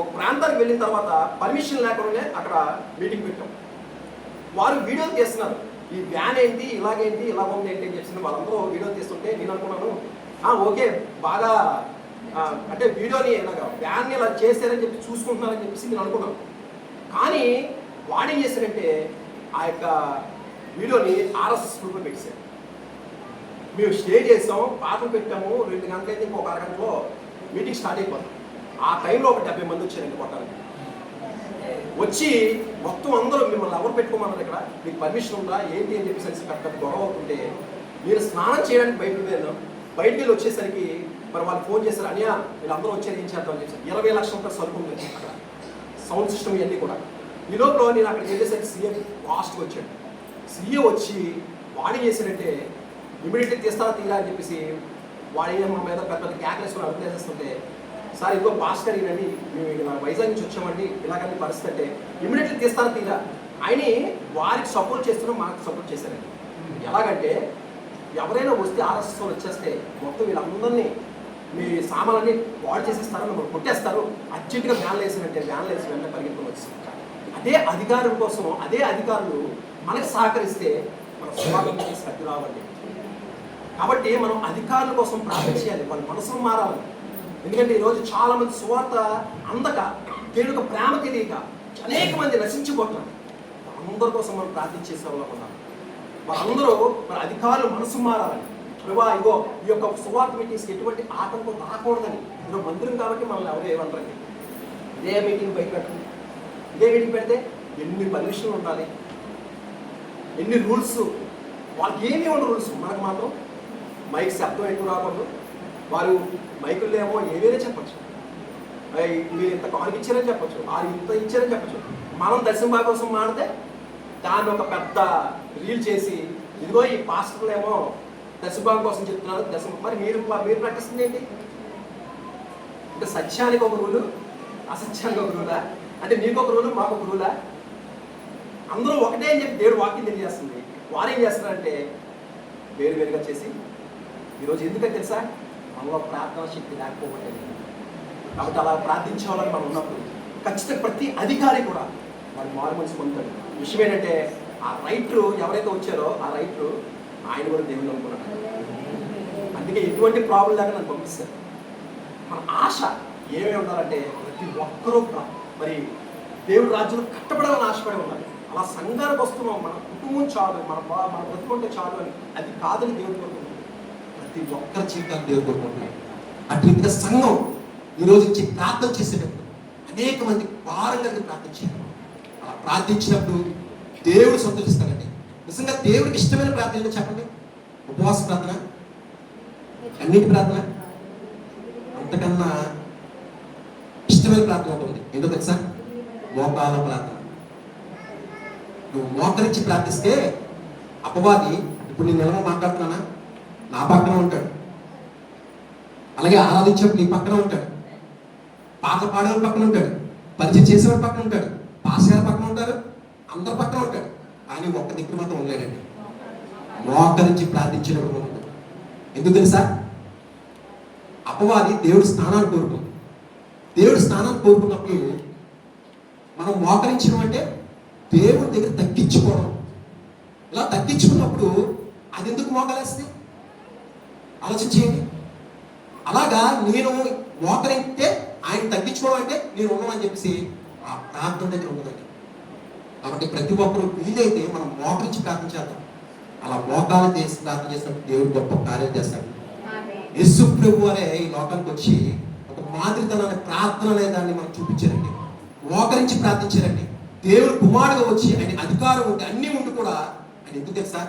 ఒక ప్రాంతానికి వెళ్ళిన తర్వాత పర్మిషన్ లేకుండానే అక్కడ మీటింగ్ పెట్టాం. వారు వీడియోలు తీస్తున్నారు, ఈ వ్యాన్ ఏంటి, ఇలాగేంటి, ఇలా ఉంది ఏంటి అని చెప్పి వాళ్ళందరూ వీడియో తీస్తుంటే నేను అనుకున్నాను, ఓకే బాగా అంటే వీడియోని ఇలాగా వ్యాన్ని ఇలా చేశారని చెప్పి చూసుకుంటున్నారని చెప్పేసి నేను అనుకున్నాను. కానీ వాడు ఏం చేశారంటే ఆ యొక్క వీడియోని ఆర్ఎస్ఎస్ గ్రూప్లో పెట్టేశారు. మేము స్టే చేసాం, పాటలు పెట్టాము, 2 గంటలైతే ఇంకొక అరగంటలో మీటింగ్ స్టార్ట్ అయిపోతాం. ఆ టైంలో ఒక 70 మంది వచ్చారండి కొట్టాలి. వచ్చి మొత్తం అందరూ మిమ్మల్ని ఎవరు పెట్టుకోమన్నారు, ఇక్కడ మీకు పర్మిషన్ ఉందా ఏంటి అని చెప్పేసి పెద్ద గొడవ అవుతుంటే నేను స్నానం చేయడానికి బయటికి వెళ్ళి వచ్చేసరికి మరి వాళ్ళు ఫోన్ చేశారు, అనియా వీళ్ళందరూ వచ్చారు ఏం చేద్దాం అని చెప్పారు. 20 లక్షల రూపాయలు సరుకు ఉంది అక్కడ, సౌండ్ సిస్టమ్ ఇవన్నీ కూడా. ఈ లోపల నేను అక్కడికి వెళ్ళేసరికి సీఎం లాస్ట్కి వచ్చాడు. సీఎం వచ్చి వాడు చేశాడంటే ఇమీడియట్లీ తీస్తారా తీరా అని చెప్పేసి వాడు మా మీద పెద్ద పెద్ద క్యాక్లేసుకొని అభినేస్తుంటే, సార్ ఇంకో పాస్ కలిగినండి, మేము ఇలా వైజాగ్ నుంచి వచ్చామండి, ఇలాగని పరిస్థితి అంటే ఇమీడియట్లీ తీస్తారా తీరా ఆయన్ని వారికి సపోర్ట్ చేస్తున్నాం, మాకు సపోర్ట్ చేశారండి. ఎలాగంటే ఎవరైనా వస్తే ఆర్ఎస్ఎస్ వచ్చేస్తే మొత్తం వీళ్ళందరినీ మీ సామాన్లన్నీ వాడు చేసేస్తారు, మిమ్మల్ని కొట్టేస్తారు, అర్జెంటుగా వ్యాన్లు వేసారంటే వ్యాన్లు వేసి వెంటనే పరిగెత్తుకొని వచ్చేస్తారు. అదే అధికారం కోసం అదే అధికారులు మనకు సహకరిస్తే మన స్వాగతం చేసి అడ్డు రావండి. కాబట్టి మనం అధికారుల కోసం ప్రార్థన చేయాలి, వాళ్ళ మనసును మారాలి. ఎందుకంటే ఈరోజు చాలా మంది సువార్త అందక, దేవుడికి ప్రేమ తెలియక అనేక మంది నశించిపోతున్నారు. అందరి కోసం మనం ప్రార్థించేసే వాళ్ళం ఉన్నారు. వాళ్ళందరూ మన అధికారులు మనసు మారాలని, ఇగో ఈ యొక్క సువార్త మీటింగ్స్కి ఎటువంటి ఆటంకం రాకూడదని. ఈరోజు మందిరం కాబట్టి మనల్ని ఎవరు ఏమంటారండి, ఇదే మీటింగ్ బయట పెట్టండి, ఇదే మీటింగ్ పెడితే ఎన్ని పర్మిషన్లు ఉండాలి, ఎన్ని రూల్స్, వాళ్ళకి ఏమీ ఉండవు రూల్స్. మనకు మాత్రం మైక్ శబ్దం ఎక్కువ రాకూడదు, వారు మైకుల్లో ఏమో ఏవేరే చెప్పచ్చు, మీరు ఇంత కానుక ఇచ్చారని చెప్పచ్చు, వారు ఇంత ఇచ్చారని చెప్పచ్చు. మనం దర్శనం కోసం మాడితే దాన్ని ఒక పెద్ద రీల్ చేసి, ఇదిగో ఈ పాస్టర్లు ఏమో దశభాగం కోసం చెప్తున్నారు, మరి మీరు ప్రకటిస్తుంది ఏంటి అంటే సత్యానికి ఒక రూలు, అసత్యానికి ఒక రూలా? అంటే మీకు ఒక రూలు, మాకు ఒక రూలా? అందరూ ఒకటే అని చెప్పి దేవుడు వాక్యం తెలియజేస్తుంది. వారు ఏం చేస్తారంటే వేరువేరుగా చేసి, ఈరోజు ఎందుకంటే తెలుసా, మనలో ప్రార్థన శక్తి లేకపోతే. కాబట్టి అలా ప్రార్థించే వాళ్ళని మనం ఉన్నప్పుడు ఖచ్చితంగా ప్రతి అధికారి కూడా వాడు మారు మనసు పొందుతాడు. విషయం ఏంటంటే ఆ రైటర్ ఎవరైతే వచ్చారో ఆ రైటర్ ఆయన కూడా దేవుడు అనుకున్నాడు. అందుకే ఎటువంటి ప్రాబ్లం లేక నన్ను పంపిస్తారు. మన ఆశ ఏమేమి ఉండాలంటే ప్రతి ఒక్కరూ మరి దేవుడి రాజ్యంలో కట్టబడాలని ఆశపడి ఉన్నారు. అలా సంఘానికి వస్తున్నాం, మన కుటుంబం చాలు, మన బ్రతుకుంటే చాలు అని, అది కాదని దేవుడు కోరుకుంటున్నాడు. ప్రతి ఒక్కరి జీవితాన్ని దేవుడు కోరుకుంటున్నాడు. అటు సంఘం ఈరోజు ప్రార్థన చేసేటప్పుడు అనేక మంది వారంగా ప్రార్థన చేయాలి. అలా ప్రార్థించినప్పుడు దేవుడు సంతోషిస్తాడండి. నిజంగా దేవుడికి ఇష్టమైన ప్రార్థన ఏంటో చెప్పండి. ఉపవాస ప్రార్థన, అన్నిటి ప్రార్థన, అంతకన్నా ఇష్టమైన ప్రార్థన ఉంటుంది. ఏంటో తెలుసా? మోకాల ప్రార్థన. నువ్వు మోకరించి ప్రార్థిస్తే అపవాది, ఇప్పుడు నేను ఎలా మాట్లాడుతున్నానా, నా పక్కన ఉంటాడు. అలాగే ఆరాధించేప్పుడు నీ పక్కన ఉంటాడు, పాట పాడేవాడు పక్కన ఉంటాడు, పరిచయం చేసేవాడు పక్కన ఉంటాడు, పాస్టర్ పక్కన ఉంటారు, అందరి పక్కన ఉంటాడు. కానీ ఒక్క దగ్గర మాత్రం ఉండలేడండి, మోకరించి ప్రార్థించినప్పుడు ఉంటుంది. ఎందుకు తెలుసా? అపవాది దేవుడి స్థానాన్ని కోరుకుంది. దేవుడి స్థానాన్ని కోరుకున్నప్పుడు మనం మోకరించడం అంటే దేవుడి దగ్గర తగ్గించుకోవడం. ఇలా తగ్గించుకున్నప్పుడు అది ఎందుకు మోకలేస్తుంది ఆలోచించేయండి. అలాగా నేను మోకరిస్తే ఆయన తగ్గించుకోవడం అంటే నేను ఉన్నానని చెప్పేసి ఆ ప్రార్థన దగ్గర ఉండదండి. కాబట్టి ప్రతి ఒక్కరు వీలైతే మనం మోకరించి ప్రార్థన చేద్దాం. అలా మోకాలు చేసి ప్రార్థన చేసినప్పుడు దేవుడు గొప్ప కార్యం చేస్తాడు. యేసు ప్రభు అనే ఈ లోకానికి వచ్చి ఒక మాదిరితనాన్ని ప్రార్థన అనే దాన్ని మనకు చూపించారండి. మోకరించి ప్రార్థించారండి. దేవుడు కుమారుడుగా వచ్చి ఆయన అధికారం ఉండి అన్నీ ఉండి కూడా ఆయన ఎందుకు తెలుసా?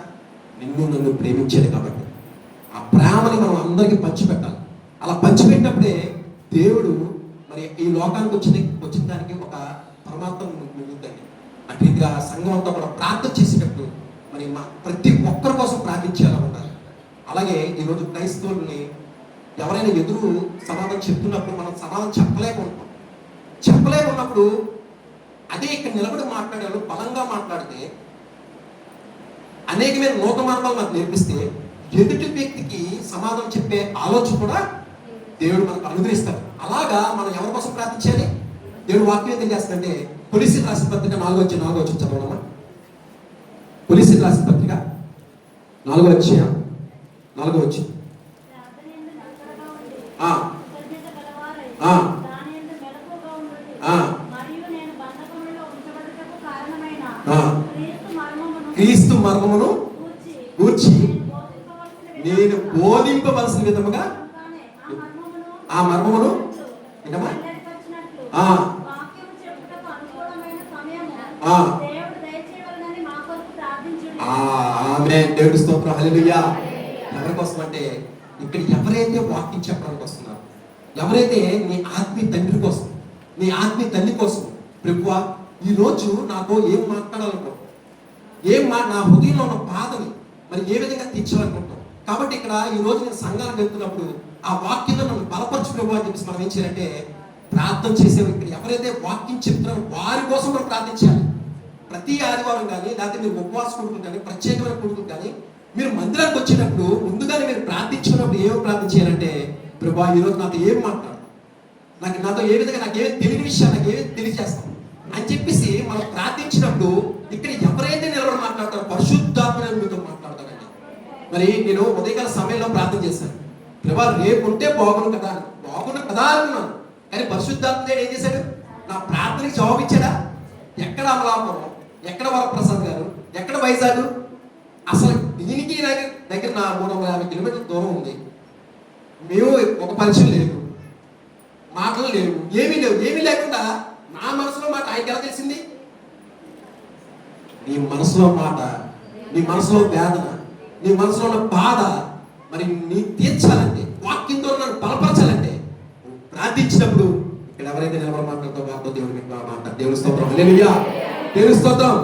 నిన్ను నన్ను ప్రేమించాడు కాబట్టి ఆ ప్రేమని మనం అందరికీ పంచిపెట్టాలి. అలా పంచిపెట్టినప్పుడే దేవుడు మరి ఈ లోకానికి వచ్చిన దానికి ఒక పరమాత్మ మిగులుద్దండి. అటు రీతిగా సంఘం అంతా కూడా ప్రార్థన చేసేటప్పుడు మరి ప్రతి ఒక్కరి కోసం ప్రార్థించేలా ఉండాలి. అలాగే ఈరోజు క్రైస్తవుల్ని ఎవరైనా ఎదురు సమాధానం చెప్తున్నప్పుడు మనం సమాధానం చెప్పలేకున్నప్పుడు అదే ఇక్కడ నిలబడి మాట్లాడారు బలంగా మాట్లాడితే అనేకమైన లోక మార్గాలు మనకు నేర్పిస్తే ఎదుటి వ్యక్తికి సమాధానం చెప్పే ఆలోచన కూడా దేవుడు మనకు అనుగ్రహిస్తాడు. అలాగా మనం ఎవరి కోసం ప్రార్థించాలి? దేవుడు వాక్యం ఏం తెలియజేస్తుందంటే కొలస్సీయులకు రాసిన పత్రిక 4వ చదవడమా? కొలస్సీయులకు రాసిన పత్రిక 4వ అధ్యాయం 4వ వచనం. క్రీస్తు మర్మమును గూర్చి నేను బోధింపవలసిన విధముగా ఆ మర్మమును దేవుడి స్తోత్రం, హల్లెలూయా. ఎవరి కోసం అంటే ఇక్కడ ఎవరైతే వాక్యం చెప్పడానికి వస్తున్నారో, ఎవరైతే నీ ఆత్మీయ తండ్రి కోసం, నీ ఆత్మీయ తల్లి కోసం, ప్రభువా ఈరోజు నాతో ఏం మాట్లాడాలనుకో, నా హృదయంలో ఉన్న బాధని మరి ఏ విధంగా తీర్చాలనుకుంటాం. కాబట్టి ఇక్కడ ఈ రోజు నేను సంఘాలకు వెళ్తున్నప్పుడు ఆ వాక్యంలో నన్ను బలపరచు ప్రభు అని చెప్పేసి మనం ఏం చేయాలంటే ప్రార్థన చేసే ఇక్కడ ఎవరైతే వాక్యం చెప్తున్నారో వారి కోసం మనం ప్రార్థించాలి. ప్రతి ఆదివారం కానీ లేకపోతే మీరు ఉపవాస కొడుకులు కానీ ప్రత్యేకమైన కొడుకులు కానీ మీరు మందిరానికి వచ్చేటప్పుడు ముందుగానే మీరు ప్రార్థించుకున్నప్పుడు ఏమో ప్రార్థించాలంటే ప్రభా ఈరోజు నాతో ఏం మాట్లాడు, నాతో ఏ విధంగా నాకు ఏమి తెలియని విషయాలు నాకు ఏమి తెలియజేస్తాం అని చెప్పేసి మనం ప్రార్థించినప్పుడు ఇక్కడ ఎవరైతే నిలబడి మాట్లాడతారో పరిశుద్ధాత్మ మీతో మాట్లాడతారండి. మరి నేను ఉదయకాల సమయంలో ప్రార్థన చేశాను, ప్రభా రేపు ఉంటే బాగుండు కదా అనుకున్నాను. కానీ పరిశుద్ధాత్మ ఏం చేశాడు? నా ప్రార్థనకి జవాబు ఇచ్చాడా? ఎక్కడ అమలాపురం, ఎక్కడ వరప్రసాద్ గారు, ఎక్కడ వైజాగ్, అసలు దీనికి దగ్గర నా 350 కిలోమీటర్ల దూరం ఉంది. మేము ఒక పరిచయం లేదు, మాటలు లేవు, ఏమీ లేకుండా నా మనసులో మాట ఆయనకి ఎలా తెలిసింది? నీ మనసులో మాట, నీ మనసులో వేదన, నీ మనసులో ఉన్న బాధ మరి నీ తీర్చాలంటే, వాక్యంతో నన్ను బలపరచాలంటే ప్రార్థించినప్పుడు ఇక్కడ ఎవరైతే నిలబడి మాట్లాడుతూ వారితో దేవుడు మీకు మాట్లాడు. దేవుని స్తోత్రం, హల్లెలూయా, దేవుని స్తోత్రం.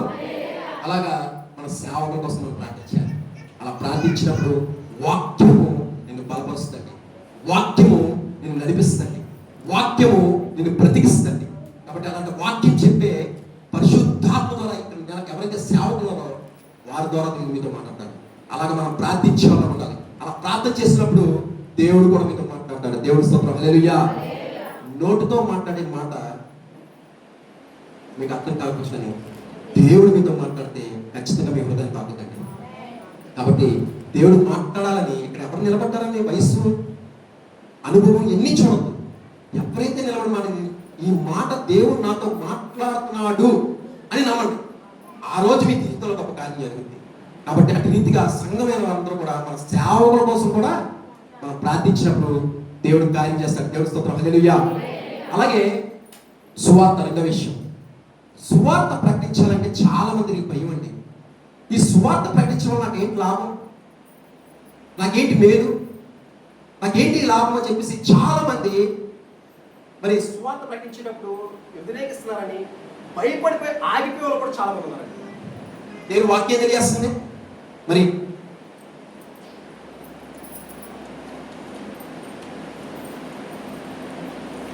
అలాగా మన సేవకుల కోసం మనం ప్రార్థించాలి. అలా ప్రార్థించినప్పుడు వాక్యము నిన్ను బలపరుస్తుంది, వాక్యము నిన్ను నడిపిస్తుంది, వాక్యము నిన్ను బ్రతికిస్తుంది. కాబట్టి అలాంటి వాక్యం చెప్పే పరిశుద్ధాత్మ ద్వారా ఇక్కడ నెలకు ఎవరైతే సేవకున్నారో వారి ద్వారా నేను మీతో మాట్లాడతాను. అలాగే మనం ప్రార్థించే వాళ్ళం ఉండాలి. అలా ప్రార్థన చేసినప్పుడు దేవుడు కూడా మీతో మాట్లాడతాడు. దేవుడి స్తోత్రం, హల్లెలూయా. నోటితో మాట్లాడే మాట మీకు అర్థం కాకపోతే దేవుడు మీతో మాట్లాడితే ఖచ్చితంగా మీ హృదయం తాకుతండి. కాబట్టి దేవుడు మాట్లాడాలని ఇక్కడ ఎవరు నిలబడ్డారని వయస్సు అనుభవం ఎన్ని చూడద్దు. ఎవరైతే నిలబడి మాట ఈ మాట దేవుడు నాతో మాట్లాడుతున్నాడు అని నమ్మండి, ఆ రోజు మీ జీవితంలో గొప్ప కార్యం జరుగుతుంది. కాబట్టి అటు రీతిగా సంఘమైన వాళ్ళందరూ కూడా మన సేవకుల కోసం కూడా మనం ప్రార్థించినప్పుడు దేవుడు కార్యం చేస్తాడు. దేవుడి స్తోత్రం, హల్లెలూయా. అలాగే సువార్త, రెండో విషయం, సువార్త ప్రకటించాలంటే చాలా మందికి భయం అండి. ఈ సువార్త ప్రకటించడం నాకేంటి లాభం, నాకేంటి మేలు, నాకేంటి లాభం అని చెప్పేసి చాలా మంది మరి సువార్త ప్రకటించేటప్పుడు వ్యతిరేకిస్తున్నారని భయపడిపోయి ఆగిపోయే వాళ్ళు కూడా చాలా మంది ఉన్నారండి. దేవుని వాక్యం తెలియజేస్తుంది. మరి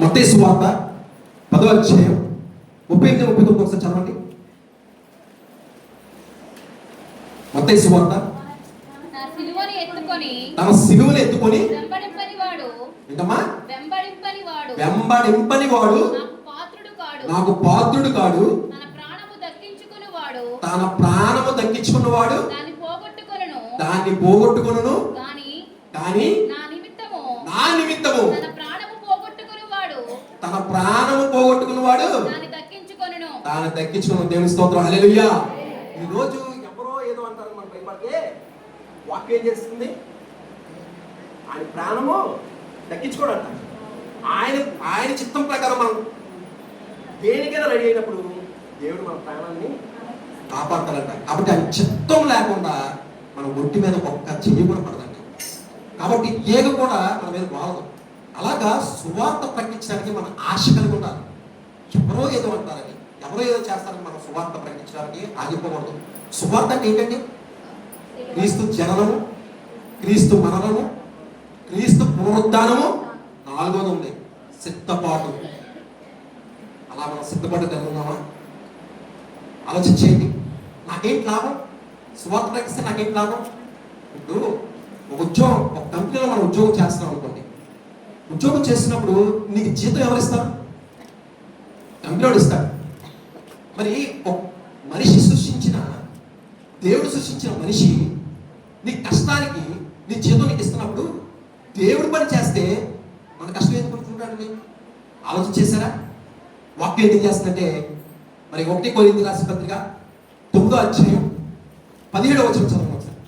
మత్తయి సువార్త 10వ అధ్యాయం 38-39 ఒకసారి చదవండి. మత్తయి సువార్త తన సిలువను ఎత్తుకొని వెంబడింపని వాడు నాకు పాత్రుడు కాడు, తన ప్రాణము దక్కించుకున్నవాడు దాన్ని పోగొట్టుకొనును, కానీ నా నిమిత్తము తన ప్రాణము పోగొట్టుకున్నవాడు దాన్ని దక్కించుకును. దేవుని స్తోత్రం, హల్లెలూయా. ఈ రోజు ఎవరో ఏదో అంటారు, మనం భయపడితే వాక్యం ఏం చేస్తుంది? ఆయన ప్రాణము దక్కించుకోడంట. ఆయన ఆయన చిత్తం ప్రకారం మనం దేనికైనా రెడీ అయినప్పుడు దేవుడు మన ప్రాణాన్ని కాపాడతాడంట. కాబట్టి ఆయన చిత్తం లేకుండా మన ఒంటి మీద ఒక్క చెయ్యి కూడా పడదండి. కాబట్టి ఏగ కూడా మన మీద బాగదు. అలాగా సువార్త ప్రకటించడానికి మన ఆశ కలిగి ఉండాలి. ఎవరో ఏదో అంటారని, ఎవరో ఏదో చేస్తారని మనం సువార్త ప్రకటించడానికి ఆగిపోకూడదు. సువార్త అంటే ఏంటండి? క్రీస్తు జననము, క్రీస్తు మరణము, క్రీస్తు పునరుద్ధానము, 4వది ఉంది సిద్ధపాటు. అలా మనం సిద్ధపాటు కలిగి ఉన్నామా? ఆలోచించేయండి. నాకేంటి లాభం? సువార్త ప్రకటిస్తే నాకేంటి లాభం? ఇప్పుడు ఒక కంపెనీలో మనం ఉద్యోగం చేస్తున్నాం అనుకోండి. ఉద్యోగం చేసినప్పుడు నీకు జీతం ఎవరిస్తారు? కంపెనీవాడు ఇస్తాడు. మరి మనిషి సృష్టించిన, దేవుడు సృష్టించిన మనిషి నీ కష్టానికి నీ జీతం నీకు ఇస్తున్నప్పుడు దేవుడు పని చేస్తే మన కష్టం ఎందుకు పడుతుంటాడండి? ఆలోచన చేశారా? వాక్యం ఏం చేస్తుందంటే, మరి 1 కొరింథీయులకు రాసిన పత్రిక 9వ అధ్యాయం 17వ వచనం చదవండి ఒకసారి.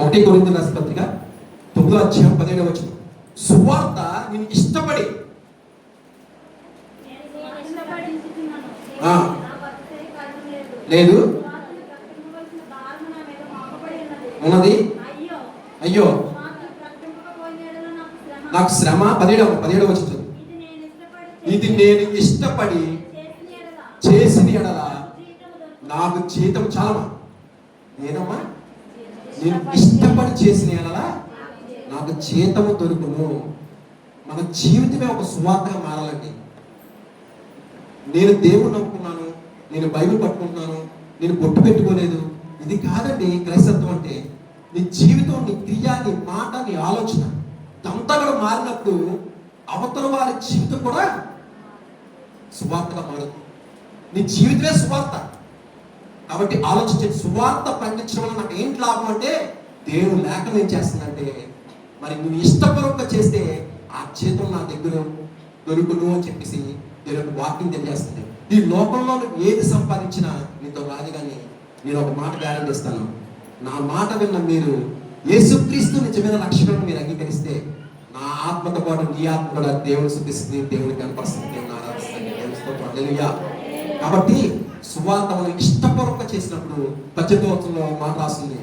1 కొరింథీయులకు రాసిన పత్రిక 9వ అధ్యాయం 17వ వచనం. సువార్త నేను ఇష్టపడి లేదు ఉన్నది, అయ్యో నాకు శ్రమ. 17వ వచనం. ఇది నేను ఇష్టపడి చేసిన ఎడల నాకు జీతం చాలమా? నేనమ్మా, నేను ఇష్టపడి చేసిన ఎడల నాకు జీతము దొరుకును. మన జీవితమే ఒక సువార్తగా మారాలండి. నేను దేవుడు నమ్ముకున్నాను, నేను బైబిల్ పట్టుకుంటున్నాను, నేను బొట్టు పెట్టుకోలేదు, ఇది కాదండి క్రైస్తత్వం అంటే. నీ జీవితం, నీ క్రియ, నీ మాట, నీ ఆలోచన అంతా కూడా మారినప్పుడు అవతల వారి జీవితం కూడా సువార్తగా మారుతుంది. నీ జీవితమే సువార్త. కాబట్టి ఆలోచించే సువార్త ప్రకటించడం వల్ల నాకు ఏంటి లాభం అంటే, దేవుడు లేఖనం ఏం చేస్తుందంటే, మరి నువ్వు ఇష్టపూర్వకంగా చేస్తే ఆ జీతం నా దగ్గర దొరుకును అని చెప్పేసి దేవుడు వాక్యం తెలియజేస్తుంది. ఈ లోకంలో నువ్వు ఏది సంపాదించినా నీతో రాదు. కానీ నేను ఒక మాట గ్యారెంటీ ఇస్తాను, నా మాట విన్న మీరు యేసుక్రీస్తు నిజమైన రక్షకులను మీరు అంగీకరిస్తే నా ఆత్మతో పాటు నీ ఆత్మ కూడా దేవుని శుద్ధిస్తుంది, దేవుని కనపరుస్తుంది, దేవుని ఆరాధిస్తుంది. హల్లెలూయా. కాబట్టి సువార్త మనం ఇష్టపూర్వకంగా చేసినప్పుడు 18వ వచనంలో మాట రాస్తుంది,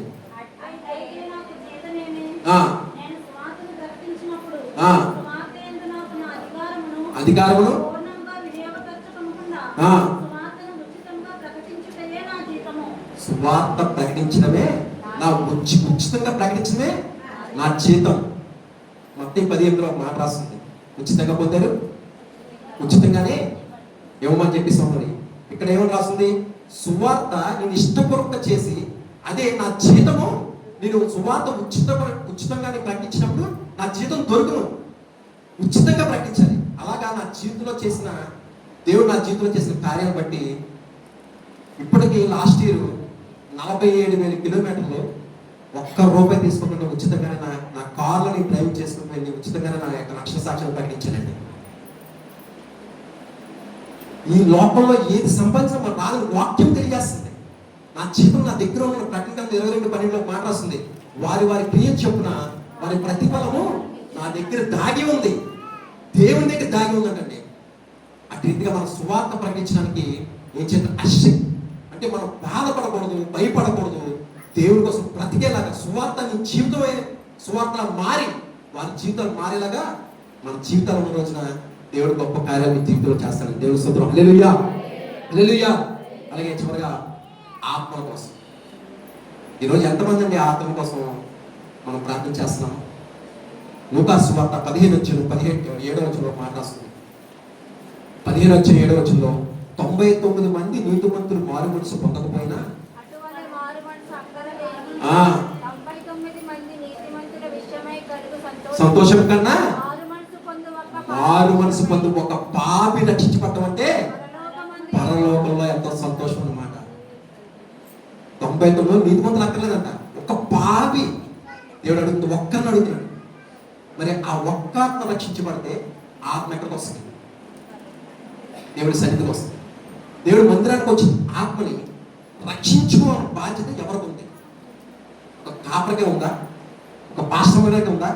అధికారమును సువార్త ప్రకటించడమే నా ఉచితంగా ప్రకటించడమే నా జీతం. మత్తయి 18లో మాట రాస్తుంది, ఉచితంగా పొందారు, ఉచితంగానే ఇవ్వమని చెప్పేసి ఉన్నది. ఇక్కడ ఏమని రాస్తుంది? సువార్త నేను ఇష్టపూర్వకంగా చేసి అదే నా జీతము. నేను సువార్త ఉచితంగానే ప్రకటించినప్పుడు నా జీతం దొరుకును. ఉచితంగా ప్రకటించాలి. అలాగా నా జీవితంలో చేసిన దేవుడు నా జీవితంలో చేసిన కార్యాలను బట్టి ఇప్పటికీ లాస్ట్ ఇయర్ 47,000 కిలోమీటర్లు ₹1 తీసుకోకుండా ఉచితంగానే నా కార్లని డ్రైవ్ చేసుకుని వెళ్ళి ఉచితంగానే నా యొక్క రక్షణ సాక్ష్యం ప్రకటించానండి. ఈ లోకంలో ఏది సంపాదించిన మన రాదు వాక్యం తెలియజేస్తుంది. నా జీవితం నా దగ్గర ఉన్న ప్రకటన 22:12 మాట రాస్తుంది, వారి వారి క్రియ చొప్పున వారి ప్రతిఫలము నా దగ్గర దాగి ఉంది, దేవుని దగ్గర దాగి ఉందంటండి. అటు రీతిగా మన సువార్త ప్రకటించడానికి ఏం చేత అంటే మనం బాధపడకూడదు, భయపడకూడదు. దేవుడి కోసం బ్రతికేలాగా సువార్త నీ జీవితమే సువార్తలా మారి వారి జీవితాలు మారేలాగా మన జీవితాలు ఉన్న రోజున దేవుడు గొప్ప కార్యాలు మీ జీవితంలో చేస్తాడు. దేవుడి స్తోత్రం. హల్లెలూయా, హల్లెలూయా. అలాగే చివరిగా ఆత్మల కోసం ఈరోజు ఎంతమంది అండి ఆత్మ కోసం మనం ప్రార్థన చేస్తున్నాం? లూకాసు వార్త 15:17 మాట రాస్తుంది. 15:7 99 మంది నీతిమంతులు మారు మనసు పొందకపోయినా సంతోషం కన్నా మారు మనసు పొందు ఒక పాపి రక్షించబడటం అంటే పరలోకంలో ఎంతో సంతోషం అన్నమాట. 99 నీతిమంతులు అక్కర్లేదంట, ఒక పాపి దేవుడు అడుగుతూ ఒక్కరిని అడుగుతున్నాడు. మరి ఆ ఒక్క ఆత్మ రక్షించబడితే ఆత్మ ఎక్కడికి వస్తుంది? దేవుడి సన్నిధికి వస్తుంది. దేవుడు మందిరానికి వచ్చిన ఆత్మని రక్షించుకోవాలని బాధ్యత ఎవరికి ఉంది? ఒక కాపరికే ఉందా? ఒక పాస్టర్కి ఉందా?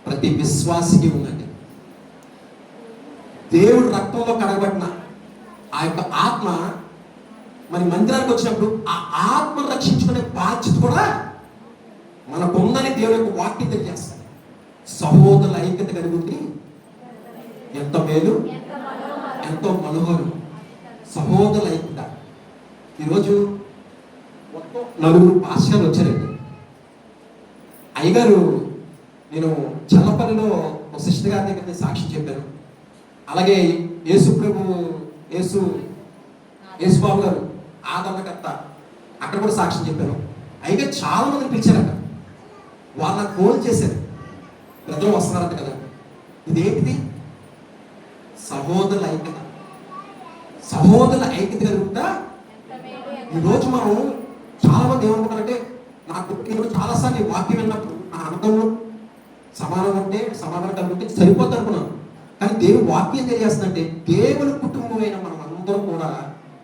ప్రతి విశ్వాసికి ఉందండి. దేవుడు రక్తంలో కడగబడిన ఆ యొక్క ఆత్మ మరి మందిరానికి వచ్చినప్పుడు ఆ ఆత్మను రక్షించుకునే బాధ్యత కూడా మనకు ఉందని దేవుని యొక్క వాక్యం తెలియజేస్తుంది. సహోదరుల ఐక్యత కలిగి ఎంత మేలు, ఎంతో మనోహరం. సహోదరుల ఐక్యత. ఈరోజు మొత్తం 4 పాస్టర్లు వచ్చారండి. అయ్యగారు, నేను చల్లపల్లిలో ఒక సిస్టర్ గారి దగ్గర సాక్ష్యం చెప్పాను. అలాగే యేసుబాబు గారు ఆదరణకర్త, అక్కడ కూడా సాక్ష్యం చెప్పాను. అయితే చాలా మందిని పిలిచారట. వాళ్ళ ఫోన్ చేశారు, బ్రదర్ వస్తున్నారంట కదా. ఇదేంటిది? సహోదరుల ఐక్యత. సహోదరుల ఐక్యత కలుగుతా. ఈరోజు మనం చాలా మంది ఏమనుకుంటారంటే, నాకు ఈరోజు చాలాసార్లు ఈ వాక్యం విన్నప్పుడు నా అనుభవం సమాధానం కలుగుతే సరిపోద్ది అనుకున్నాను. కానీ దేవుడు వాక్యం తెలియజేస్తుందంటే, దేవుని కుటుంబమైన మనం అందరం కూడా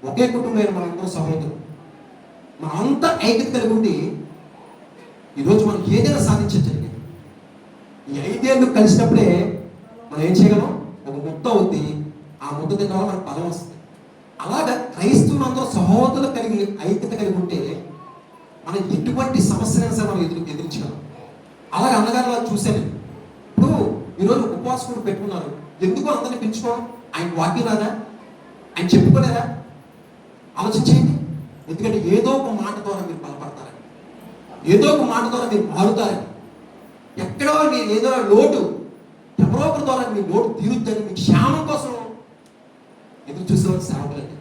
ఒకే కుటుంబమైన మనందరం సహోదరులు. మనంతా ఐక్యత కలిగి ఉండి ఈరోజు మనం ఏదైనా సాధించండి. ఈ 5 ఏళ్ళు కలిసినప్పుడే మనం ఏం చేయగలం? ఒక ముద్ద అవుద్ది. ఆ ముద్ద తిన్న వల్ల మనకు బలం వస్తుంది. అలాగా క్రైస్తవులందరూ సహోదరులు కలిగి ఐక్యత కలిగి ఉంటే మనం ఎటువంటి సమస్యలైనా సరే మనం ఎదిరించగలం. అలాగే అన్నగారు వాళ్ళు చూశాను. ఇప్పుడు ఈరోజు ఉపవాసం కూడా పెట్టుకున్నారు. ఎందుకు అందరినీ పిలుచుకోవడం? ఆయన వాక్యం రాదా? ఆయన చెప్పుకోలేరా? ఆలోచించేయండి. ఎందుకంటే ఏదో ఒక మాట ద్వారా మీరు బలపడతారని, ఏదో ఒక మాట ద్వారా మీరు మారుతారని, ఎక్కడో మీరు ఏదో లోటు ఎవరో ఒకరి ద్వారా మీ లోటు తీరుద్దని, మీ క్షేమం కోసం ఎదురు చూసే సేవకులండి.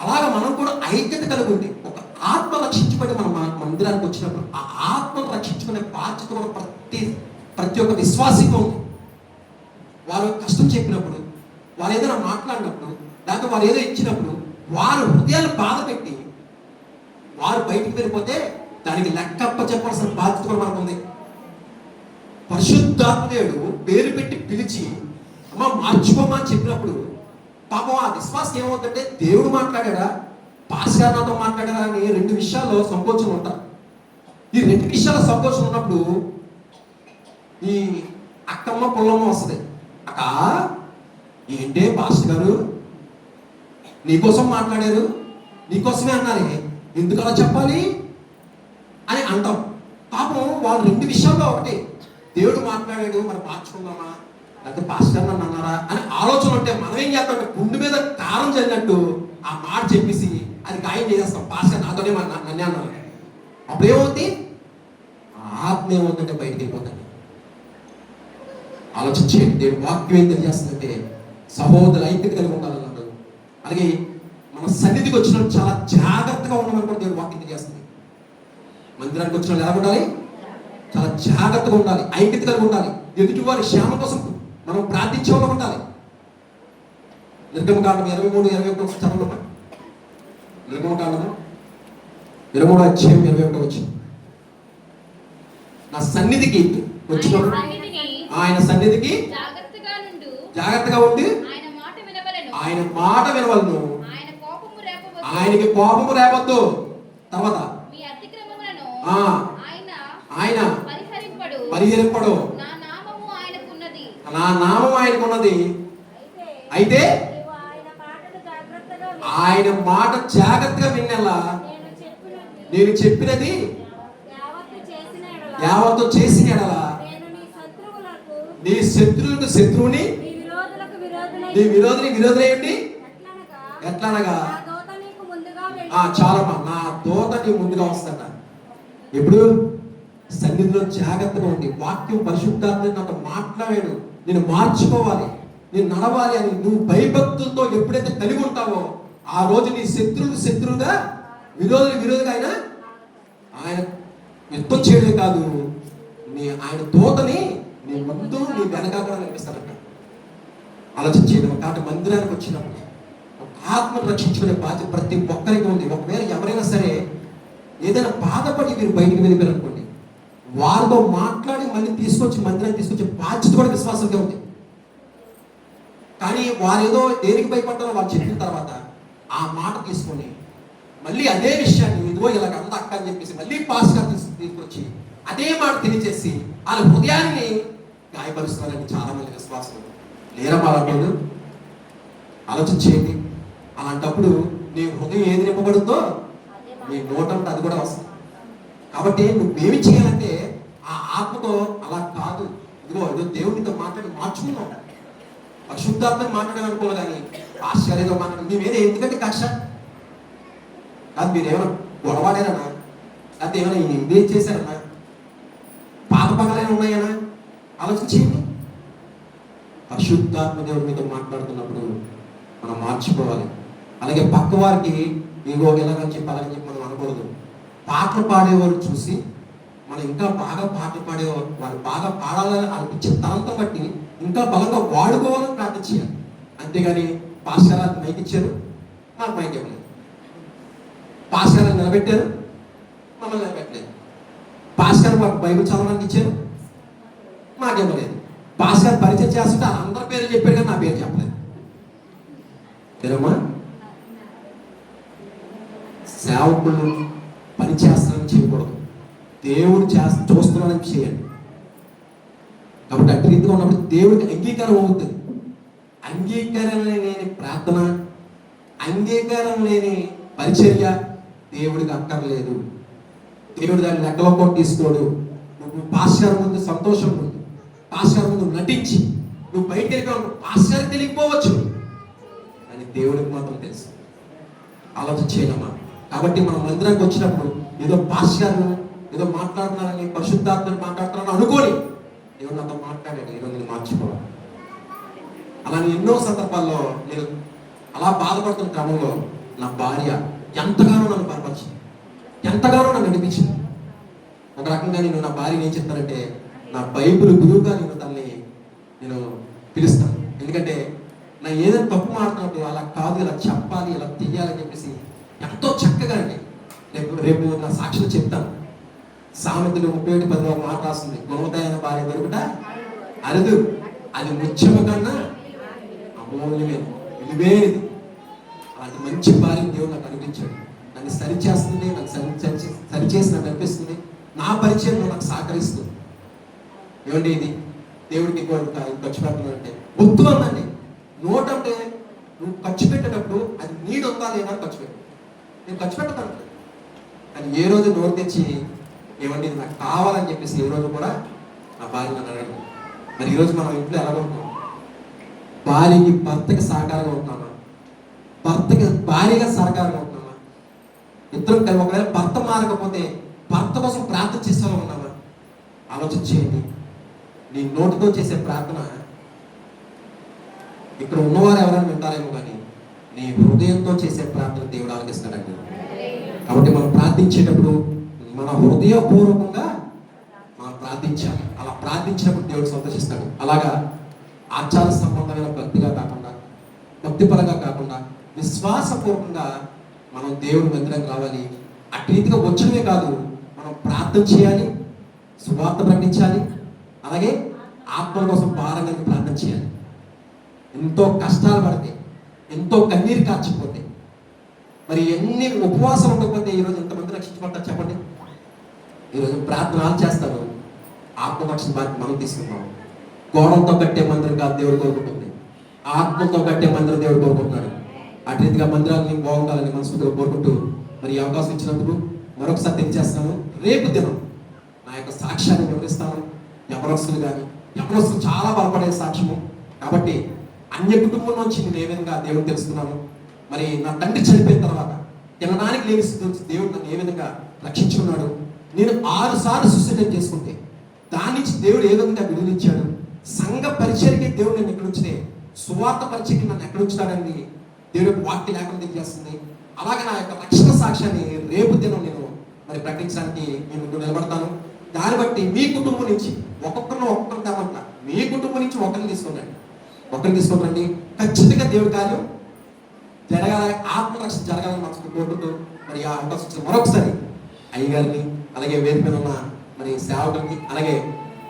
అలాగే మనం కూడా ఐక్యత కలిగి ఉండి ఒక ఆత్మ రక్షించబడి మనం మందిరానికి వచ్చినప్పుడు ఆ ఆత్మను రక్షించుకునే బాధ్యత కూడా ప్రతి ఒక్క విశ్వాసికి ఉంది. వారు కష్టం చెప్పినప్పుడు, వారు ఏదైనా మాట్లాడినప్పుడు, లేకపోతే వారు ఏదో ఇచ్చినప్పుడు వారు హృదయాలు బాధ పెట్టి వారు బయటికి వెళ్ళిపోతే దానికి లెక్కప్ప చెప్పాల్సిన బాధ్యత కూడా మనకు ఉంది. పరిశుద్ధాత్మదేవుడు పేరు పెట్టి పిలిచి అమ్మ మార్చుకోమా అని చెప్పినప్పుడు పాపం ఆ విశ్వాసం ఏమవుతుందంటే, దేవుడు మాట్లాడా, పాస్గారితో మాట్లాడారా అని 2 విషయాల్లో సంకోచం ఉంటారు. ఈ 2 విషయాల సంకోచం ఉన్నప్పుడు ఈ అక్కమ్మ పుల్లమ్మ వస్తుంది. అక్క ఏంటే పాస్టర్ గారు నీకోసం మాట్లాడారు, నీకోసమే అన్నారే, ఎందుకు అలా చెప్పాలి అని అంటాం. పాపం వాళ్ళు 2 విషయాల్లో ఒకటి, దేవుడు మాట్లాడాడు మరి మార్చుకుందామా, లేకపోతే పాస్టర్ నన్ను అన్నారా అని ఆలోచన ఉంటే మనం ఏం చేస్తాం? గుండు మీద కారం చల్లినట్టు ఆ మాట చెప్పేసి అది గాయం చేసేస్తాం. పాస్టర్ నాతోనే నన్నే అన్నారు. అప్పుడు ఏమవుతుంది? ఆత్మ ఏమవుతుందంటే బయటికి వెళ్ళిపోతుంది. ఆలోచించేయండి. దేవుడు వాక్యం ఏం తెలియజేస్తుందంటే సహోదరుల ఐక్యత కలిగి ఉండాలన్నాడు. అలాగే మన సన్నిధికి వచ్చినప్పుడు చాలా జాగ్రత్తగా ఉండమని కూడా దేవుడు వాక్యం తెలియజేస్తుంది. మందిరానికి వచ్చిన ఎలా ఉండాలి? చాలా జాగ్రత్తగా ఉండాలి, ఐక్యత కలిగి ఉండాలి. ఎదుటి వారి క్షేమ కోసం మనం ప్రార్థించే వాళ్ళం ఉండాలి. నిర్గమకాండం 23-21 చదవండి. నిర్గమకాండము 23:21 వచ్చింది. నా సన్నిధికి వచ్చినప్పుడు ఆయన సన్నిధికి జాగ్రత్తగా ఉండి ఆయన మాట వినవలను, ఆయనకి కోపము రేపొద్దు. తర్వాత ఆయన పరిహరింపడు, నా నామం ఆయనకున్నది. అయితే ఆయన మాట జాగ్రత్తగా వినేలా నేను చెప్పినది యావత్తు చేసిన ఎడలా నీ శత్రువుని నీ విరోధులేంటి ఎట్లనగా చాలమ్మా, నా దూత నీ ముందుగా వస్తాడ. ఎప్పుడు సన్నిధిలో జాగ్రత్తగా ఉండి వాక్యం పరిశుద్ధాత్మ నాతో మాట్లాడాడు, నేను మార్చుకోవాలి, నేను నడవాలి అని నువ్వు భయభక్తులతో ఎప్పుడైతే కలిగి ఉంటావో ఆ రోజు నీ శత్రువుగా విరోధుగా ఆయన యుద్ధం చేయడమే కాదు, ఆయన దూతని నీ ముందు నీ వెనక కూడా కనిపిస్తారంట. ఆలోచించేది. కాబట్టి మందిరానికి వచ్చినప్పుడు ఆత్మను రక్షించుకునే బాధ్యత ప్రతి ఒక్కరికి ఉంది. ఒకవేళ ఎవరైనా సరే ఏదైనా బాధపడి మీరు బయటికి వెళ్ళిపోయారనుకోండి, వారితో మాట్లాడి మళ్ళీ తీసుకొచ్చి మందిరాన్ని తీసుకొచ్చే బాధ్యత కూడా విశ్వాసంగా ఉంది. కానీ వారు ఏదో దేనికి భయపడ్డారో వాళ్ళు చెప్పిన తర్వాత ఆ మాట తీసుకొని మళ్ళీ అదే విషయాన్ని ఇదిగో ఇలాగ అంత అక్క అని చెప్పేసి మళ్ళీ పాస్టర్ తీసుకొచ్చి అదే మాట తెలియజేసి వాళ్ళ హృదయాన్ని గాయపరుస్తున్నారని చాలా మంది విశ్వాసం లేరా అలాంటి ఆలోచించేయండి. అలాంటప్పుడు నీ హృదయం ఏది నింపబడుతుందో నీ నోటంటే అది కూడా వస్తుంది. కాబట్టి నువ్వేమి చేయాలంటే ఆ ఆత్మతో అలా కాదు, ఇదిగో ఏదో దేవునితో మాట్లాడి మార్చుకున్నావు, పరిశుద్ధాత్మని మాట్లాడాలి అనుకోవాలి. కానీ ఆశ్చర్యతో మాట్లాడి నీవేదో ఎందుకంటే కక్ష కాదు, మీరేమైనా గొడవాడేనా, లేకపోతే ఏమైనా ఇదే చేశారన్నా, పాత పగలైనా ఉన్నాయనా ఆలోచించేయండి. పరిశుద్ధాత్మ దేవుడి మీతో మాట్లాడుతున్నప్పుడు మనం మార్చుకోవాలి. అలాగే పక్క వారికి ఇగో ఎలాగని చెప్పి అలాగని చెప్పి మనం అనకూడదు. పాటలు పాడేవారు చూసి మనం ఇంకా బాగా పాటలు పాడేవారు వాళ్ళు బాగా పాడాలని అనిపించే తనంతో బట్టి ఇంకా బలంగా వాడుకోవాలని ప్రార్థించాలి. అంతేగాని పాస్టర్ మైక్ ఇచ్చారు, మాకు మైక్ ఇవ్వలేదు, పాస్టర్ నిలబెట్టారు, మమ్మల్ని నిలబెట్టలేదు, పాస్టర్ మాకు బైబిల్ చదవడానికి ఇచ్చారు, మాకివ్వలేదు, పాస్టర్ పరిచయం చేస్తుంటే అందరి పేరు చెప్పాడు కానీ నా పేరు చెప్పలేదు. తెరమ్మా, సేవకులు పని చేస్తానని చేయకూడదు, దేవుడు చూస్తున్నానని చేయండి. కాబట్టి అటు రీతిగా ఉన్నప్పుడు దేవుడికి అంగీకారం అవుతుంది. అంగీకారం లేని ప్రార్థన, అంగీకారం లేని పరిచర్య దేవుడికి అక్కర్లేదు. దేవుడు దాన్ని లెక్కలో కూడా తీసుకోడు. నువ్వు పాస్టర్ ముందు సంతోషం ఉంది, పాస్టర్ ముందు నటించి నువ్వు బయట వెళ్ళిపోవు, పాస్టర్ తెలియకపోవచ్చు అని దేవుడికి మాత్రం తెలుసు. ఆలోచన చేయనమ్మా. కాబట్టి మనం మందిరానికి వచ్చినప్పుడు ఏదో పాస్టర్ ఏదో మాట్లాడుతున్నారని పరిశుద్ధాత్మని మాట్లాడుతున్నారని అనుకోని దేవుడు నాతో మాట్లాడాడు, ఈరోజు నేను మార్చుకోవాలి. అలానే ఎన్నో సందర్భాల్లో నేను అలా బాధపడుతున్న క్రమంలో నా భార్య ఎంతగానో నన్ను బలపరిచింది, ఎంతగానో నన్ను నడిపించింది. ఒక రకంగా నేను నా భార్యని ఏం చెప్తానంటే నా బైబిల్ గురువుగా నేను పిలుస్తాను. ఎందుకంటే నా ఏదైనా తప్పు మాట్లాడుతూ అలా కాదు, ఇలా చెప్పాలి, ఇలా తెయ్యాలని చెప్పేసి ఎంతో చక్కగా అండి. రేపు నా సాక్షులు చెప్తాను. సామెతలు 31:10 మాట రాస్తుంది, గుణవతైన భార్య దొరుకుట అరుదు, అది ముత్యము కన్నా అమూల్యమే, విలువేది. అలాంటి మంచి భార్య దేవుడు నాకు అనిపించాడు. నన్ను సరిచేస్తుంది, నాకు సరిచేసి నాకు అనిపిస్తుంది, నా పరిచయంలో నాకు సహకరిస్తుంది. ఏమండి ఇది దేవుడికి ఖర్చు పెట్టాలంటే వద్దు అనండి. నోట్ అంటే నువ్వు ఖర్చు పెట్టేటప్పుడు అది నీడు ఉందా లేదా ఖర్చు పెట్టు. నేను ఖర్చు పెట్టతాను, కానీ ఏ రోజు నోరు తెచ్చి ఏమండి ఇది నాకు కావాలని చెప్పేసి ఏ రోజు కూడా నా భార్య నన్ను అడగదు. మరి ఈరోజు మనం ఇంట్లో ఎలా ఉంటున్నాం? భార్యకి భర్తకి సహకారంగా ఉంటున్నామా? భర్తకి భార్యగా సహకారంగా ఉంటున్నామా? ఇద్దరు ఒకవేళ భర్త మారకపోతే భర్త కోసం ప్రార్థన చేసేలా ఉన్నామా? ఆలోచన చేయండి. నీ నోటితో చేసే ప్రార్థన ఇక్కడ ఉన్నవారు ఎవరైనా వింటారేమో, కానీ నీ హృదయంతో చేసే ప్రార్థన దేవుడు ఆలకిస్తాడండి. కాబట్టి మనం ప్రార్థించేటప్పుడు మన హృదయపూర్వకంగా మనం ప్రార్థించాలి. అలా ప్రార్థించినప్పుడు దేవుడు సంతోషిస్తాడు. అలాగా ఆచార సంబంధమైన భక్తిగా కాకుండా, భక్తిపరంగా కాకుండా విశ్వాసపూర్వకంగా మనం దేవుడి మందిరానికి రావాలి. అటు రీతిగా వచ్చడమే కాదు, మనం ప్రార్థన చేయాలి, సువార్త ప్రకటించాలి, అలాగే ఆత్మల కోసం భారంగా ప్రార్థన చేయాలి. ఎంతో కష్టాలు పడితే, ఎంతో కన్నీరు కార్చిపోతే, మరి ఎన్ని ఉపవాసాలు ఉండకపోతే ఈరోజు ఎంతమంది రక్షించబడతారు చెప్పండి? ఈరోజు ప్రార్థనలు చేస్తారు, ఆత్మరక్షణ బాధ్యత మనం తీసుకుంటాం. గోడంతో కట్టే మందిరం కాదు దేవుడు కోరుకుంటుంది, ఆత్మతో కట్టే మందిరం దేవుడు కోరుకుంటున్నాడు. అటు రీతిగా మందిరాన్ని బాగుండాలని మనస్ఫూర్తిగా కోరుకుంటూ మరి ఈ అవకాశం ఇచ్చినందుకు మరొకసారి తెలియజేస్తాను. రేపు దినం నా యొక్క సాక్ష్యాన్ని వివరిస్తాను. యవనస్తులు కానీ, యవనస్తులు చాలా బలపడే సాక్ష్యము. కాబట్టి అన్య కుటుంబం నుంచి నేను ఏ విధంగా దేవుడు తెలుసుకున్నాను, మరి నా తండ్రి చనిపోయిన తర్వాత తినడానికి లేని దేవుడు నన్ను ఏ విధంగా రక్షించుకున్నాడు, నేను 6 సార్లు సుసైడ్ చేసుకుంటే దాని నుంచి దేవుడు ఏ విధంగా విడుదలిచ్చాడు, సంఘ పరిచయకి దేవుడు నన్ను ఎక్కడ ఉంచితే సువార్త పరిచయకి నన్ను ఎక్కడ ఉంచుతాడని దేవుడు వాక్య లేఖనం తెలియజేస్తుంది. అలాగే నా యొక్క రక్షణ సాక్ష్యాన్ని రేపు దినం నేను మరి ప్రకటించడానికి నేను ముందు నిలబడతాను. దాన్ని బట్టి మీ కుటుంబం నుంచి ఒక్కొక్కరిని కాకుండా మీ కుటుంబం నుంచి ఒకరిని తీసుకురండి. ఖచ్చితంగా దేవుడి కార్యం జరగాలి, ఆత్మరక్షణ జరగాలని మనసు కోరుకుంటూ మరి ఆ అవకాశం మరొకసారి అయ్యగారిని, అలాగే వేదిక ఉన్న మరి సేవకులకి, అలాగే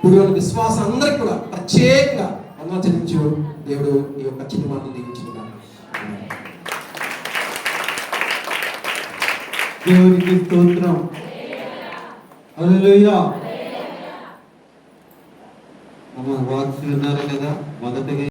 కుడి విశ్వాసం అందరికీ కూడా ప్రత్యేకంగా వందనాలు చెల్లించు. దేవుడు ఈ యొక్క చిన్న మాటలు దీవించుకున్నాడు. దేవునికి స్తోత్రం. హల్లెలూయా. వాక్స్ విన్నారు కదా. మొదటిగా